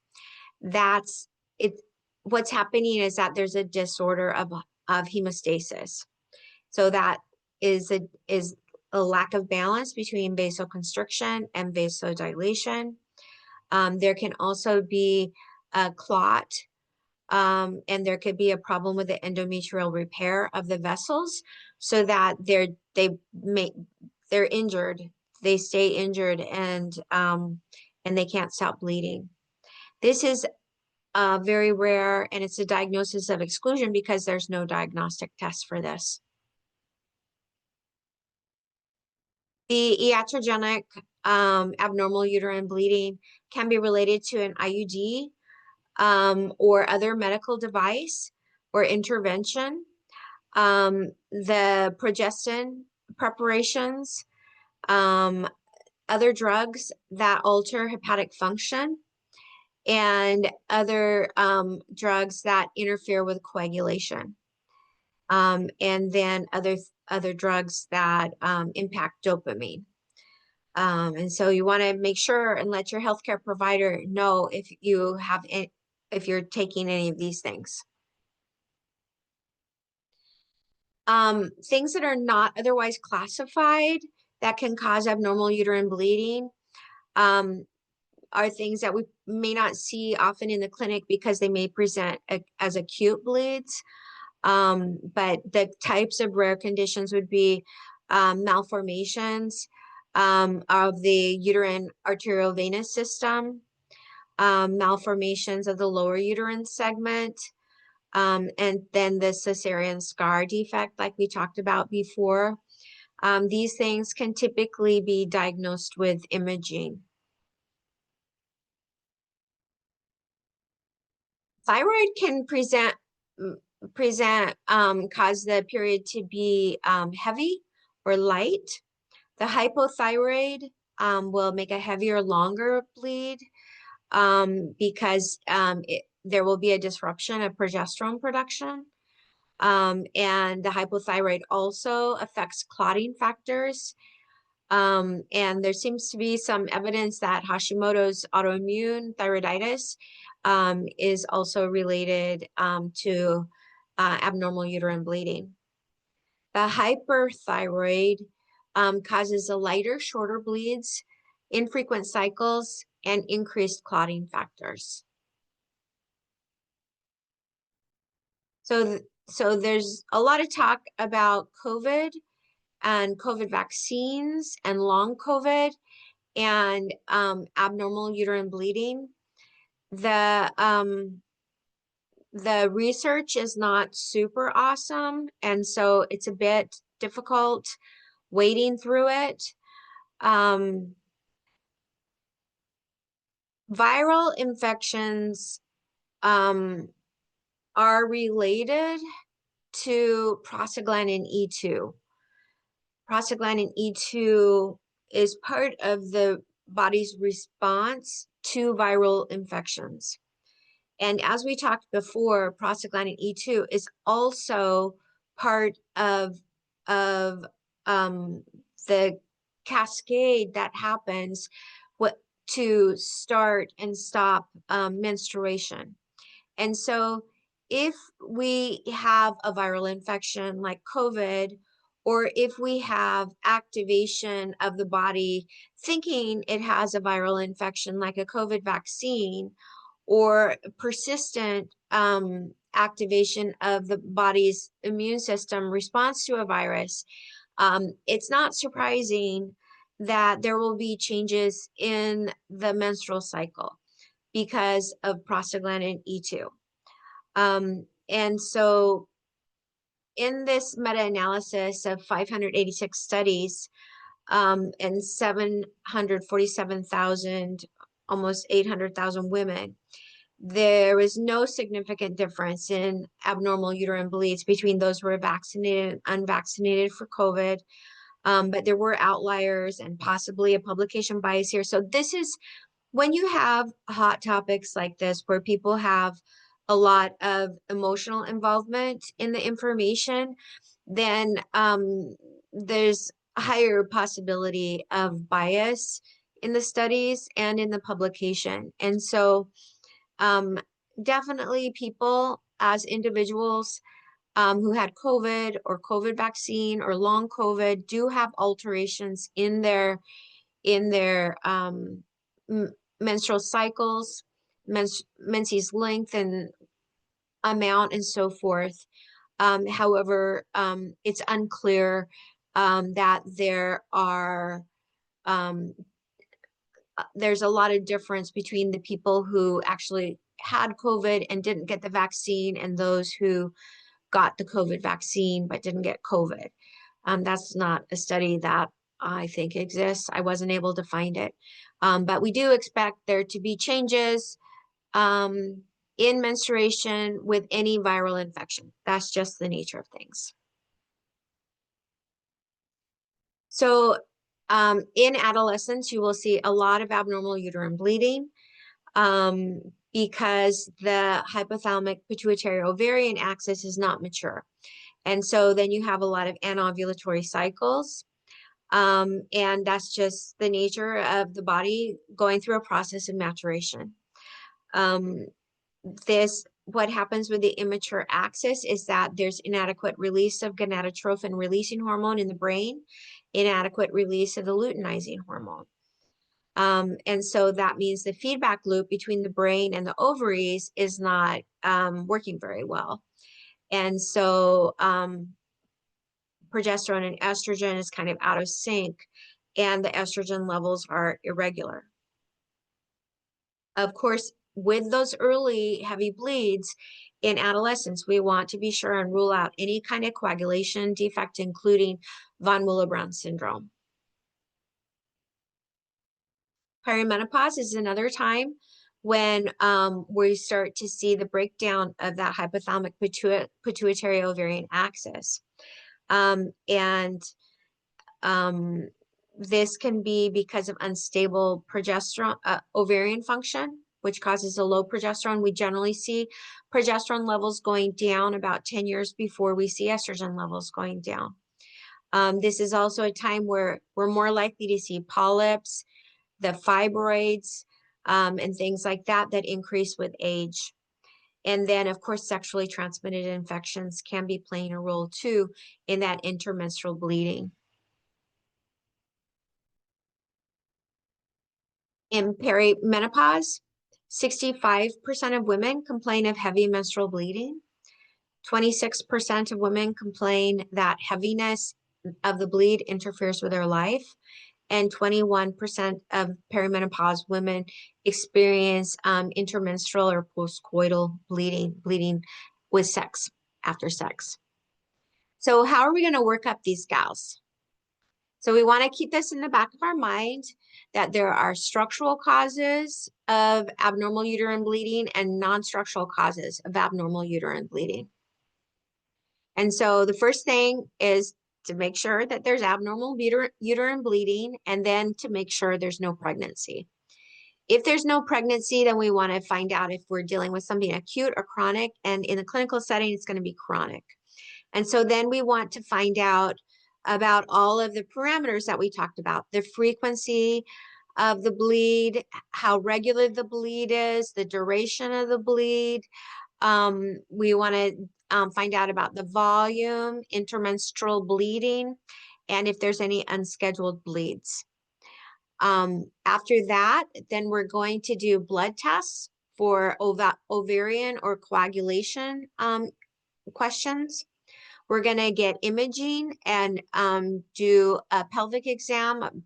that's it. What's happening is that there's a disorder of hemostasis. So that is a lack of balance between vasoconstriction and vasodilation. There can also be a clot, and there could be a problem with the endometrial repair of the vessels, so that they're injured, they stay injured, and they can't stop bleeding. This is very rare, and it's a diagnosis of exclusion because there's no diagnostic test for this. The iatrogenic abnormal uterine bleeding can be related to an IUD or other medical device or intervention. The progestin preparations, other drugs that alter hepatic function, and other drugs that interfere with coagulation. And then other drugs that impact dopamine. And so you want to make sure and let your healthcare provider know if you're taking any of these things. Things that are not otherwise classified that can cause abnormal uterine bleeding are things that we may not see often in the clinic because they may present as acute bleeds. But the types of rare conditions would be malformations of the uterine arteriovenous system, malformations of the lower uterine segment, and then the cesarean scar defect, like we talked about before. These things can typically be diagnosed with imaging. Thyroid can cause the period to be heavy or light. The hypothyroid will make a heavier, longer bleed because there will be a disruption of progesterone production. And the hypothyroid also affects clotting factors. And there seems to be some evidence that Hashimoto's autoimmune thyroiditis is also related to abnormal uterine bleeding. The hyperthyroid causes a lighter, shorter bleeds, infrequent cycles, and increased clotting factors. So there's a lot of talk about COVID and COVID vaccines and long COVID and abnormal uterine bleeding. The research is not super awesome, and so it's a bit difficult wading through it. Viral infections are related to prostaglandin E2. prostaglandin E2 is part of the body's response to viral infections. And as we talked before, prostaglandin E2 is also part of the cascade that happens what to start and stop menstruation. And so if we have a viral infection like COVID, or if we have activation of the body thinking it has a viral infection like a COVID vaccine, or persistent activation of the body's immune system response to a virus, it's not surprising that there will be changes in the menstrual cycle because of prostaglandin E2. And so in this meta-analysis of 586 studies and 747,000, almost 800,000 women, there was no significant difference in abnormal uterine bleeds between those who were vaccinated and unvaccinated for COVID. But there were outliers and possibly a publication bias here. So this is when you have hot topics like this, where people have a lot of emotional involvement in the information, then there's a higher possibility of bias in the studies and in the publication. And so definitely people as individuals who had COVID or COVID vaccine or long COVID do have alterations in their menstrual cycles, menses length and amount and so forth. However, it's unclear that there's a lot of difference between the people who actually had COVID and didn't get the vaccine and those who got the COVID vaccine but didn't get COVID. That's not a study that I think exists. I wasn't able to find it. But we do expect there to be changes in menstruation with any viral infection. That's just the nature of things. So in adolescence, you will see a lot of abnormal uterine bleeding because the hypothalamic pituitary ovarian axis is not mature. And so then you have a lot of anovulatory cycles. And that's just the nature of the body going through a process of maturation. What happens with the immature axis is that there's inadequate release of gonadotrophin releasing hormone in the brain, inadequate release of the luteinizing hormone. And so that means the feedback loop between the brain and the ovaries is not working very well. And so progesterone and estrogen is kind of out of sync, and the estrogen levels are irregular. Of course, with those early heavy bleeds in adolescence, we want to be sure and rule out any kind of coagulation defect, including von Willebrand syndrome. Perimenopause is another time when we start to see the breakdown of that hypothalamic pituitary ovarian axis. This can be because of unstable progesterone, ovarian function, which causes a low progesterone. We generally see progesterone levels going down about 10 years before we see estrogen levels going down. This is also a time where we're more likely to see polyps, the fibroids, and things like that increase with age. And then, of course, sexually transmitted infections can be playing a role too in that intermenstrual bleeding. In perimenopause, 65% of women complain of heavy menstrual bleeding. 26% of women complain that heaviness of the bleed interferes with their life. And 21% of perimenopause women experience intermenstrual or postcoital bleeding with sex, after sex. So how are we going to work up these gals? So we want to keep this in the back of our mind, that there are structural causes of abnormal uterine bleeding and non-structural causes of abnormal uterine bleeding. And so the first thing is to make sure that there's abnormal uterine bleeding, and then to make sure there's no pregnancy. If there's no pregnancy, then we want to find out if we're dealing with something acute or chronic. And in the clinical setting, it's going to be chronic. And so then we want to find out about all of the parameters that we talked about, the frequency of the bleed, how regular the bleed is, the duration of the bleed. We want to find out about the volume, intermenstrual bleeding, and if there's any unscheduled bleeds. After that, then we're going to do blood tests for ovarian or coagulation questions. We're going to get imaging and do a pelvic exam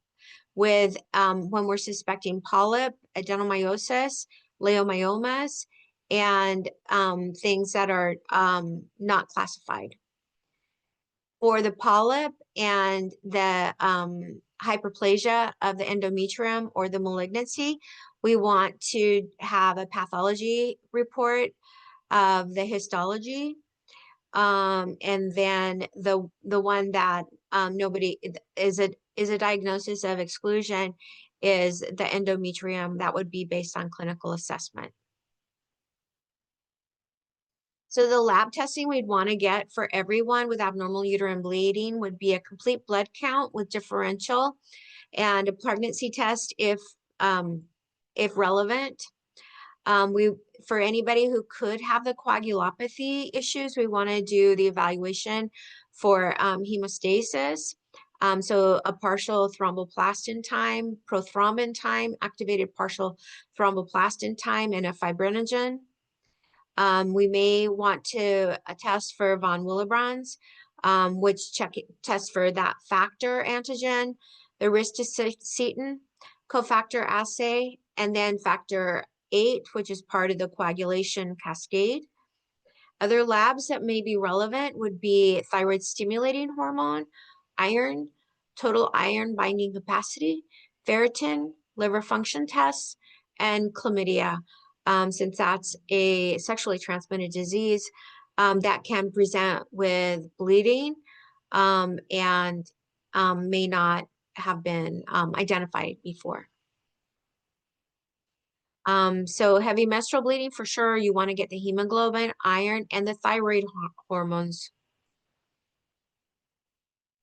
with when we're suspecting polyp, adenomyosis, leiomyomas, and things that are not classified. For the polyp and the hyperplasia of the endometrium or the malignancy, we want to have a pathology report of the histology. And then the one that nobody is a diagnosis of exclusion is the endometrium. That would be based on clinical assessment. So the lab testing we'd want to get for everyone with abnormal uterine bleeding would be a complete blood count with differential and a pregnancy test if relevant. For anybody who could have the coagulopathy issues, we want to do the evaluation for hemostasis. So a partial thromboplastin time, prothrombin time, activated partial thromboplastin time, and a fibrinogen. We may want to test for von Willebrand's, which tests for that factor antigen, the ristocetin cofactor assay, and then factor 8, which is part of the coagulation cascade. Other labs that may be relevant would be thyroid stimulating hormone, iron, total iron binding capacity, ferritin, liver function tests, and chlamydia, since that's a sexually transmitted disease that can present with bleeding and may not have been identified before. So heavy menstrual bleeding, for sure, you want to get the hemoglobin, iron, and the thyroid hormones.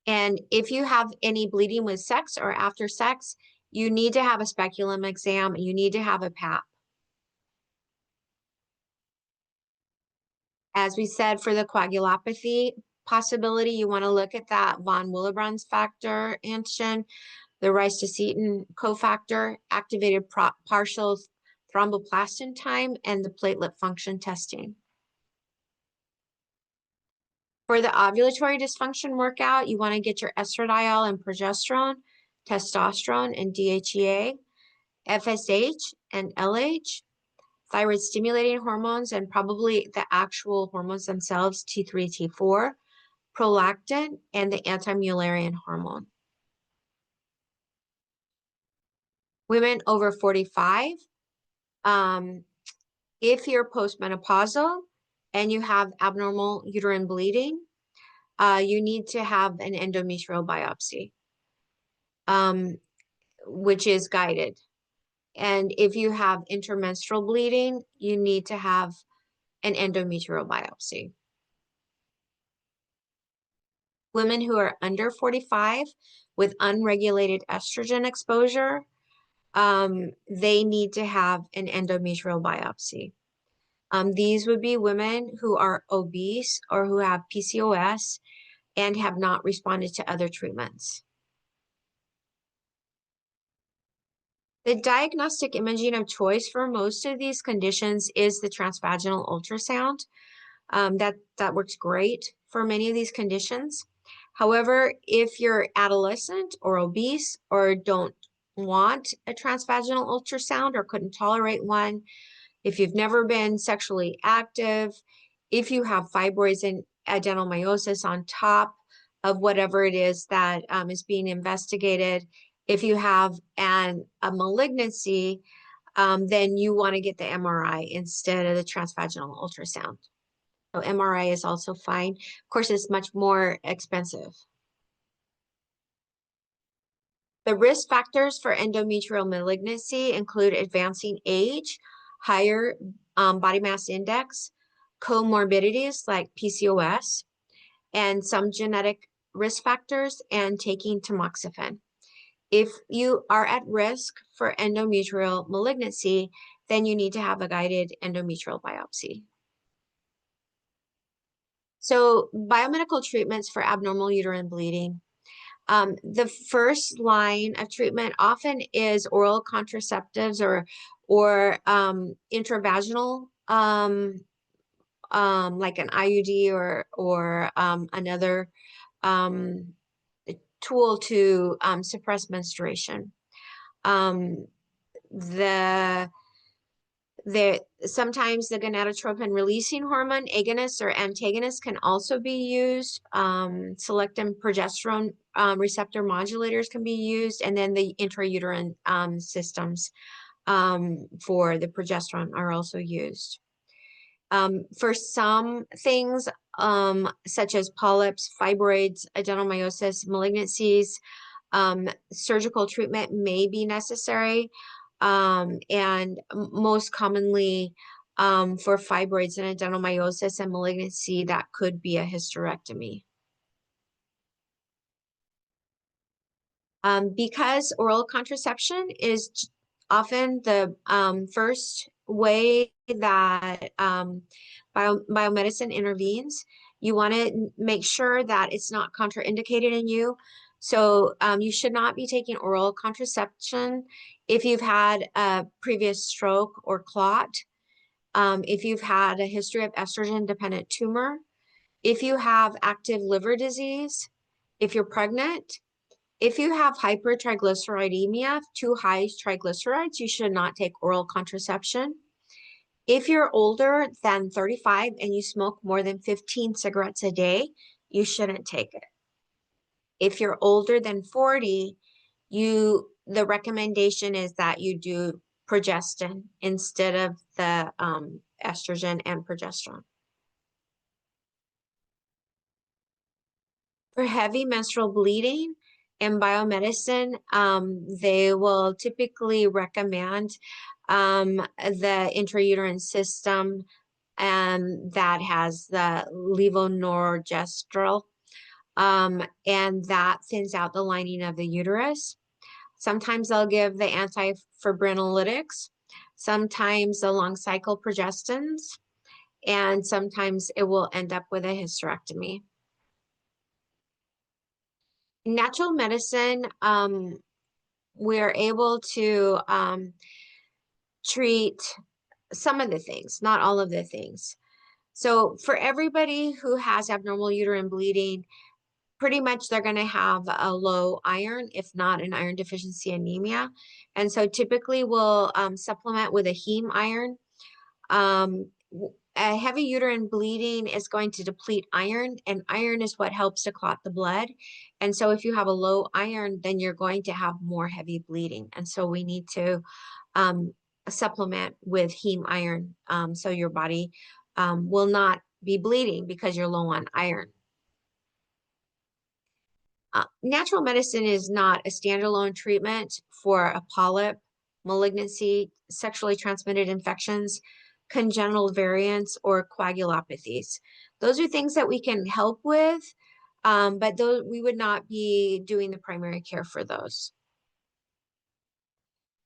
And if you have any bleeding with sex or after sex, you need to have a speculum exam and you need to have a PAP. As we said, for the coagulopathy possibility, you want to look at that von Willebrand's factor antigen, the ristocetin cofactor, activated partial thromboplastin time, and the platelet function testing. For the ovulatory dysfunction workout, you want to get your estradiol and progesterone, testosterone and DHEA, FSH and LH, thyroid stimulating hormones, and probably the actual hormones themselves, T3, T4, prolactin, and the anti-Mullerian hormone. Women over 45, if you're postmenopausal and you have abnormal uterine bleeding, you need to have an endometrial biopsy, which is guided. And if you have intermenstrual bleeding, you need to have an endometrial biopsy. Women who are under 45 with unregulated estrogen exposure, they need to have an endometrial biopsy. These would be women who are obese or who have PCOS and have not responded to other treatments. The diagnostic imaging of choice for most of these conditions is the transvaginal ultrasound. That works great for many of these conditions. However, if you're adolescent or obese or don't want a transvaginal ultrasound or couldn't tolerate one, if you've never been sexually active, if you have fibroids and adenomyosis on top of whatever it is that is being investigated, if you have a malignancy, then you want to get the MRI instead of the transvaginal ultrasound. So MRI is also fine. Of course, it's much more expensive. The risk factors for endometrial malignancy include advancing age, higher body mass index, comorbidities like PCOS, and some genetic risk factors, and taking tamoxifen. If you are at risk for endometrial malignancy, then you need to have a guided endometrial biopsy. So biomedical treatments for abnormal uterine bleeding. The first line of treatment often is oral contraceptives or intravaginal, like an IUD or another um, tool to suppress menstruation. Um, the Sometimes the gonadotropin releasing hormone agonists or antagonists can also be used. Selective progesterone receptor modulators can be used, and then the intrauterine systems for the progesterone are also used. For some things, such as polyps, fibroids, adenomyosis, malignancies, surgical treatment may be necessary. And most commonly, for fibroids and adenomyosis and malignancy, that could be a hysterectomy. Because oral contraception is often the first way that biomedicine intervenes, you want to make sure that it's not contraindicated in you. So you should not be taking oral contraception if you've had a previous stroke or clot, if you've had a history of estrogen-dependent tumor, if you have active liver disease, if you're pregnant. If you have hypertriglyceridemia, too high triglycerides, you should not take oral contraception. If you're older than 35 and you smoke more than 15 cigarettes a day, you shouldn't take it. If you're older than 40, the recommendation is that you do progestin instead of the estrogen and progesterone. For heavy menstrual bleeding in biomedicine, they will typically recommend the intrauterine system that has the levonorgestrel, and that thins out the lining of the uterus. Sometimes they'll give the antifibrinolytics, sometimes the long cycle progestins, and sometimes it will end up with a hysterectomy. Natural medicine, we're able to treat some of the things, not all of the things. So for everybody who has abnormal uterine bleeding, pretty much they're going to have a low iron, if not an iron deficiency anemia. And so typically we'll supplement with a heme iron. A heavy uterine bleeding is going to deplete iron, and iron is what helps to clot the blood. And so if you have a low iron, then you're going to have more heavy bleeding. And so we need to supplement with heme iron, so your body will not be bleeding because you're low on iron. Natural medicine is not a standalone treatment for a polyp, malignancy, sexually transmitted infections, congenital variants, or coagulopathies. Those are things that we can help with, but we would not be doing the primary care for those.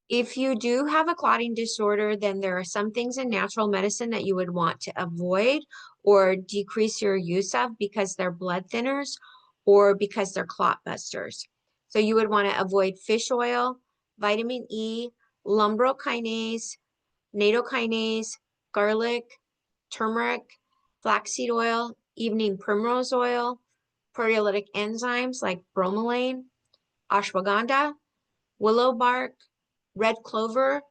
If you do have a clotting disorder, then there are some things in natural medicine that you would want to avoid or decrease your use of because they're blood thinners or because they're clot busters. So you would want to avoid fish oil, vitamin E, lumbrokinase, nattokinase, garlic, turmeric, flaxseed oil, evening primrose oil, proteolytic enzymes like bromelain, ashwagandha, willow bark, red clover,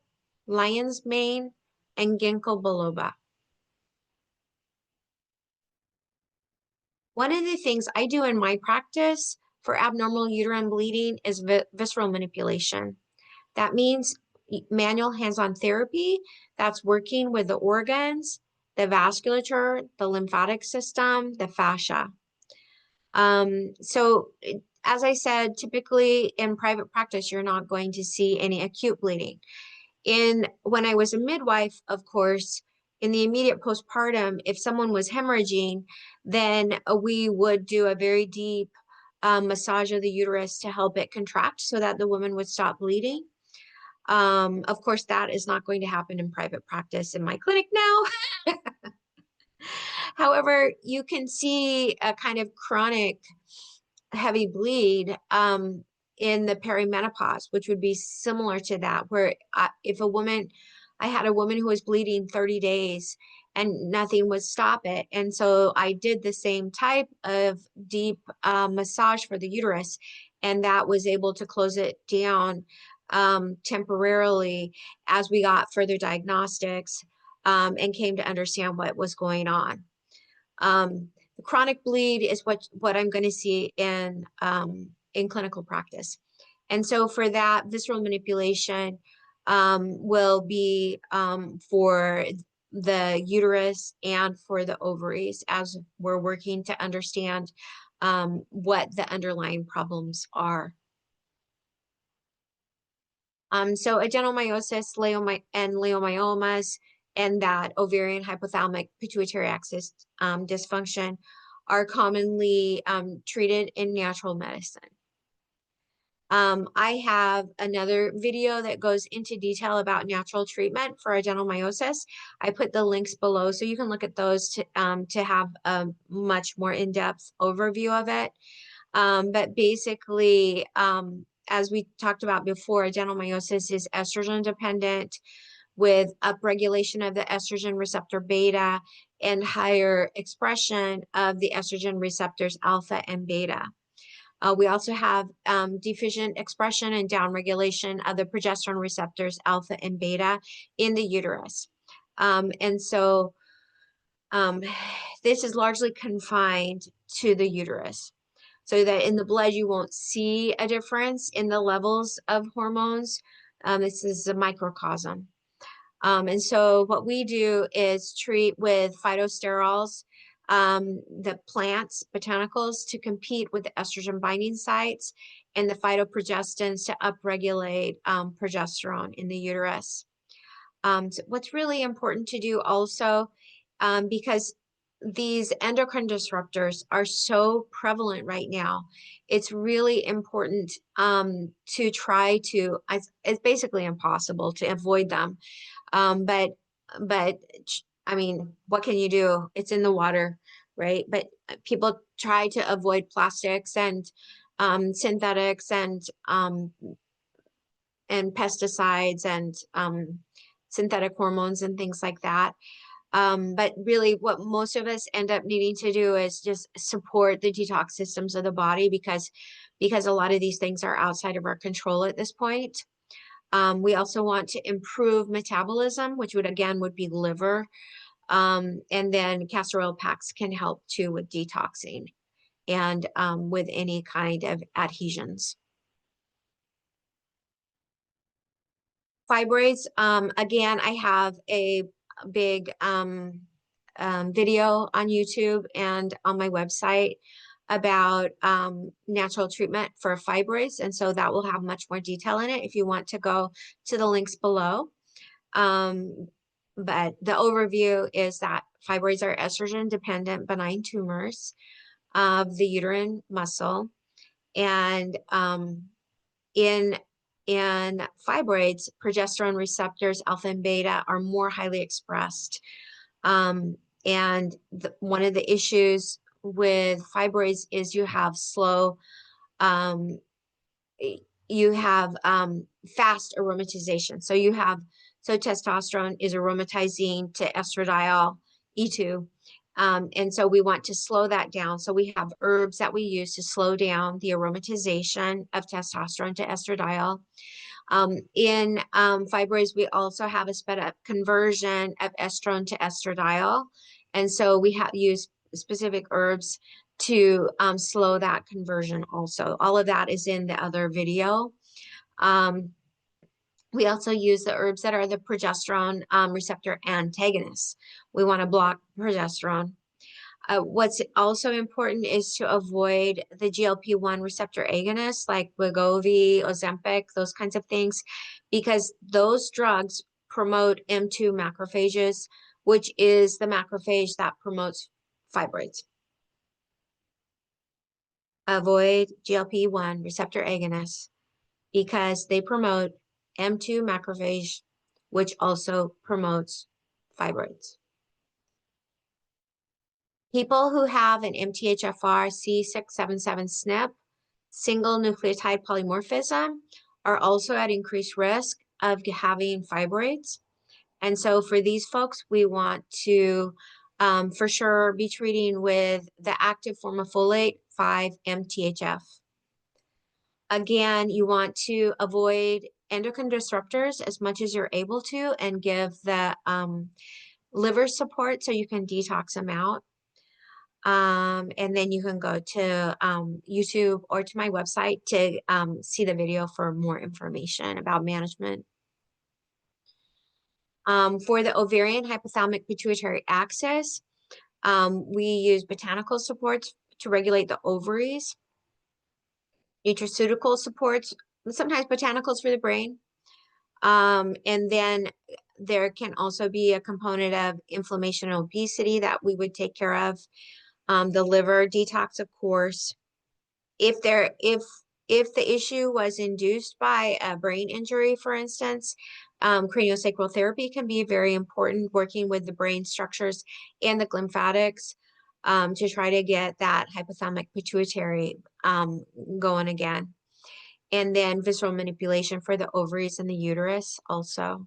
lion's mane, and ginkgo biloba. One of the things I do in my practice for abnormal uterine bleeding is visceral manipulation. That means manual hands-on therapy that's working with the organs, the vasculature, the lymphatic system, the fascia. So as I said, typically in private practice, you're not going to see any acute bleeding. When I was a midwife, of course, in the immediate postpartum, if someone was hemorrhaging, then we would do a very deep massage of the uterus to help it contract so that the woman would stop bleeding. Of course, that is not going to happen in private practice in my clinic now. However, you can see a kind of chronic heavy bleed in the perimenopause, which would be similar to that, where if a woman, I had a woman who was bleeding 30 days and nothing would stop it. And so I did the same type of deep massage for the uterus, and that was able to close it down temporarily as we got further diagnostics and came to understand what was going on. The chronic bleed is what I'm going to see in clinical practice. And so for that, visceral manipulation will be for the uterus and for the ovaries as we're working to understand what the underlying problems are. So adenomyosis, and leiomyomas, and that ovarian hypothalamic pituitary axis dysfunction are commonly treated in natural medicine. I have another video that goes into detail about natural treatment for adenomyosis. I put the links below so you can look at those to have a much more in-depth overview of it. But basically, as we talked about before, adenomyosis is estrogen dependent with upregulation of the estrogen receptor beta and higher expression of the estrogen receptors alpha and beta. We also have deficient expression and downregulation of the progesterone receptors alpha and beta in the uterus. And so this is largely confined to the uterus, so that in the blood you won't see a difference in the levels of hormones. This is a microcosm. And so what we do is treat with phytosterols, the plants, botanicals, to compete with the estrogen binding sites, and the phytoprogestins to upregulate progesterone in the uterus. So what's really important to do also, because these endocrine disruptors are so prevalent right now, it's really important to try to, it's basically impossible to avoid them. But I mean, what can you do? It's in the water, right? But people try to avoid plastics and synthetics and pesticides and synthetic hormones and things like that. But really what most of us end up needing to do is just support the detox systems of the body, because a lot of these things are outside of our control at this point. We also want to improve metabolism, which would be liver. And then castor oil packs can help too with detoxing and with any kind of adhesions. Fibroids, again, I have a big video on YouTube and on my website about natural treatment for fibroids. And so that will have much more detail in it if you want to go to the links below. But the overview is that fibroids are estrogen dependent benign tumors of the uterine muscle. And in fibroids, progesterone receptors, alpha and beta, are more highly expressed. And one of the issues with fibroids is you have slow, fast aromatization. So testosterone is aromatizing to estradiol E2. And so we want to slow that down. So we have herbs that we use to slow down the aromatization of testosterone to estradiol. In fibroids, we also have a sped up conversion of estrone to estradiol. And so we have used specific herbs to slow that conversion also. All of that is in the other video. We also use the herbs that are the progesterone receptor antagonists. We want to block progesterone. What's also important is to avoid the GLP-1 receptor agonists like Wegovy, Ozempic, those kinds of things, because those drugs promote M2 macrophages, which is the macrophage that promotes fibroids. Avoid GLP-1 receptor agonists because they promote M2 macrophage, which also promotes fibroids. People who have an MTHFR C677 SNP, single nucleotide polymorphism, are also at increased risk of having fibroids. And so for these folks, we want to for sure be treating with the active form of folate, 5-MTHF. Again, you want to avoid endocrine disruptors as much as you're able to and give the liver support so you can detox them out. And then you can go to YouTube or to my website to see the video for more information about management. For the ovarian hypothalamic pituitary axis, we use botanical supports to regulate the ovaries, nutraceutical supports, sometimes botanicals for the brain. And then there can also be a component of inflammation and obesity that we would take care of. The liver detox, of course. If the issue was induced by a brain injury, for instance, craniosacral therapy can be very important, working with the brain structures and the lymphatics to try to get that hypothalamic pituitary going again. And then visceral manipulation for the ovaries and the uterus also.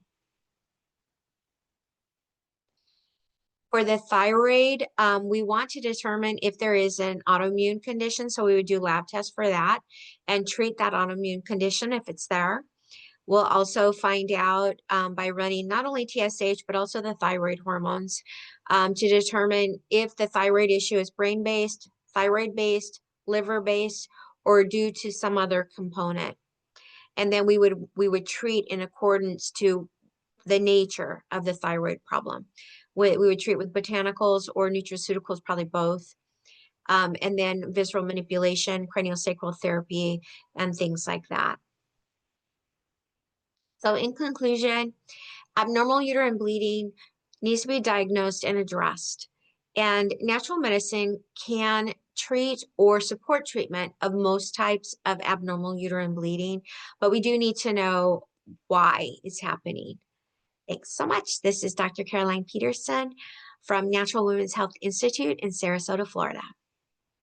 For the thyroid, we want to determine if there is an autoimmune condition. So we would do lab tests for that and treat that autoimmune condition if it's there. We'll also find out by running not only TSH, but also the thyroid hormones to determine if the thyroid issue is brain-based, thyroid-based, liver-based, or due to some other component. And then we would treat in accordance to the nature of the thyroid problem. We would treat with botanicals or nutraceuticals, probably both. And then visceral manipulation, craniosacral therapy, and things like that. So in conclusion, abnormal uterine bleeding needs to be diagnosed and addressed. And natural medicine can treat or support treatment of most types of abnormal uterine bleeding, but we do need to know why it's happening. Thanks so much. This is Dr. Caroline Peterson from Natural Women's Health Institute in Sarasota, Florida.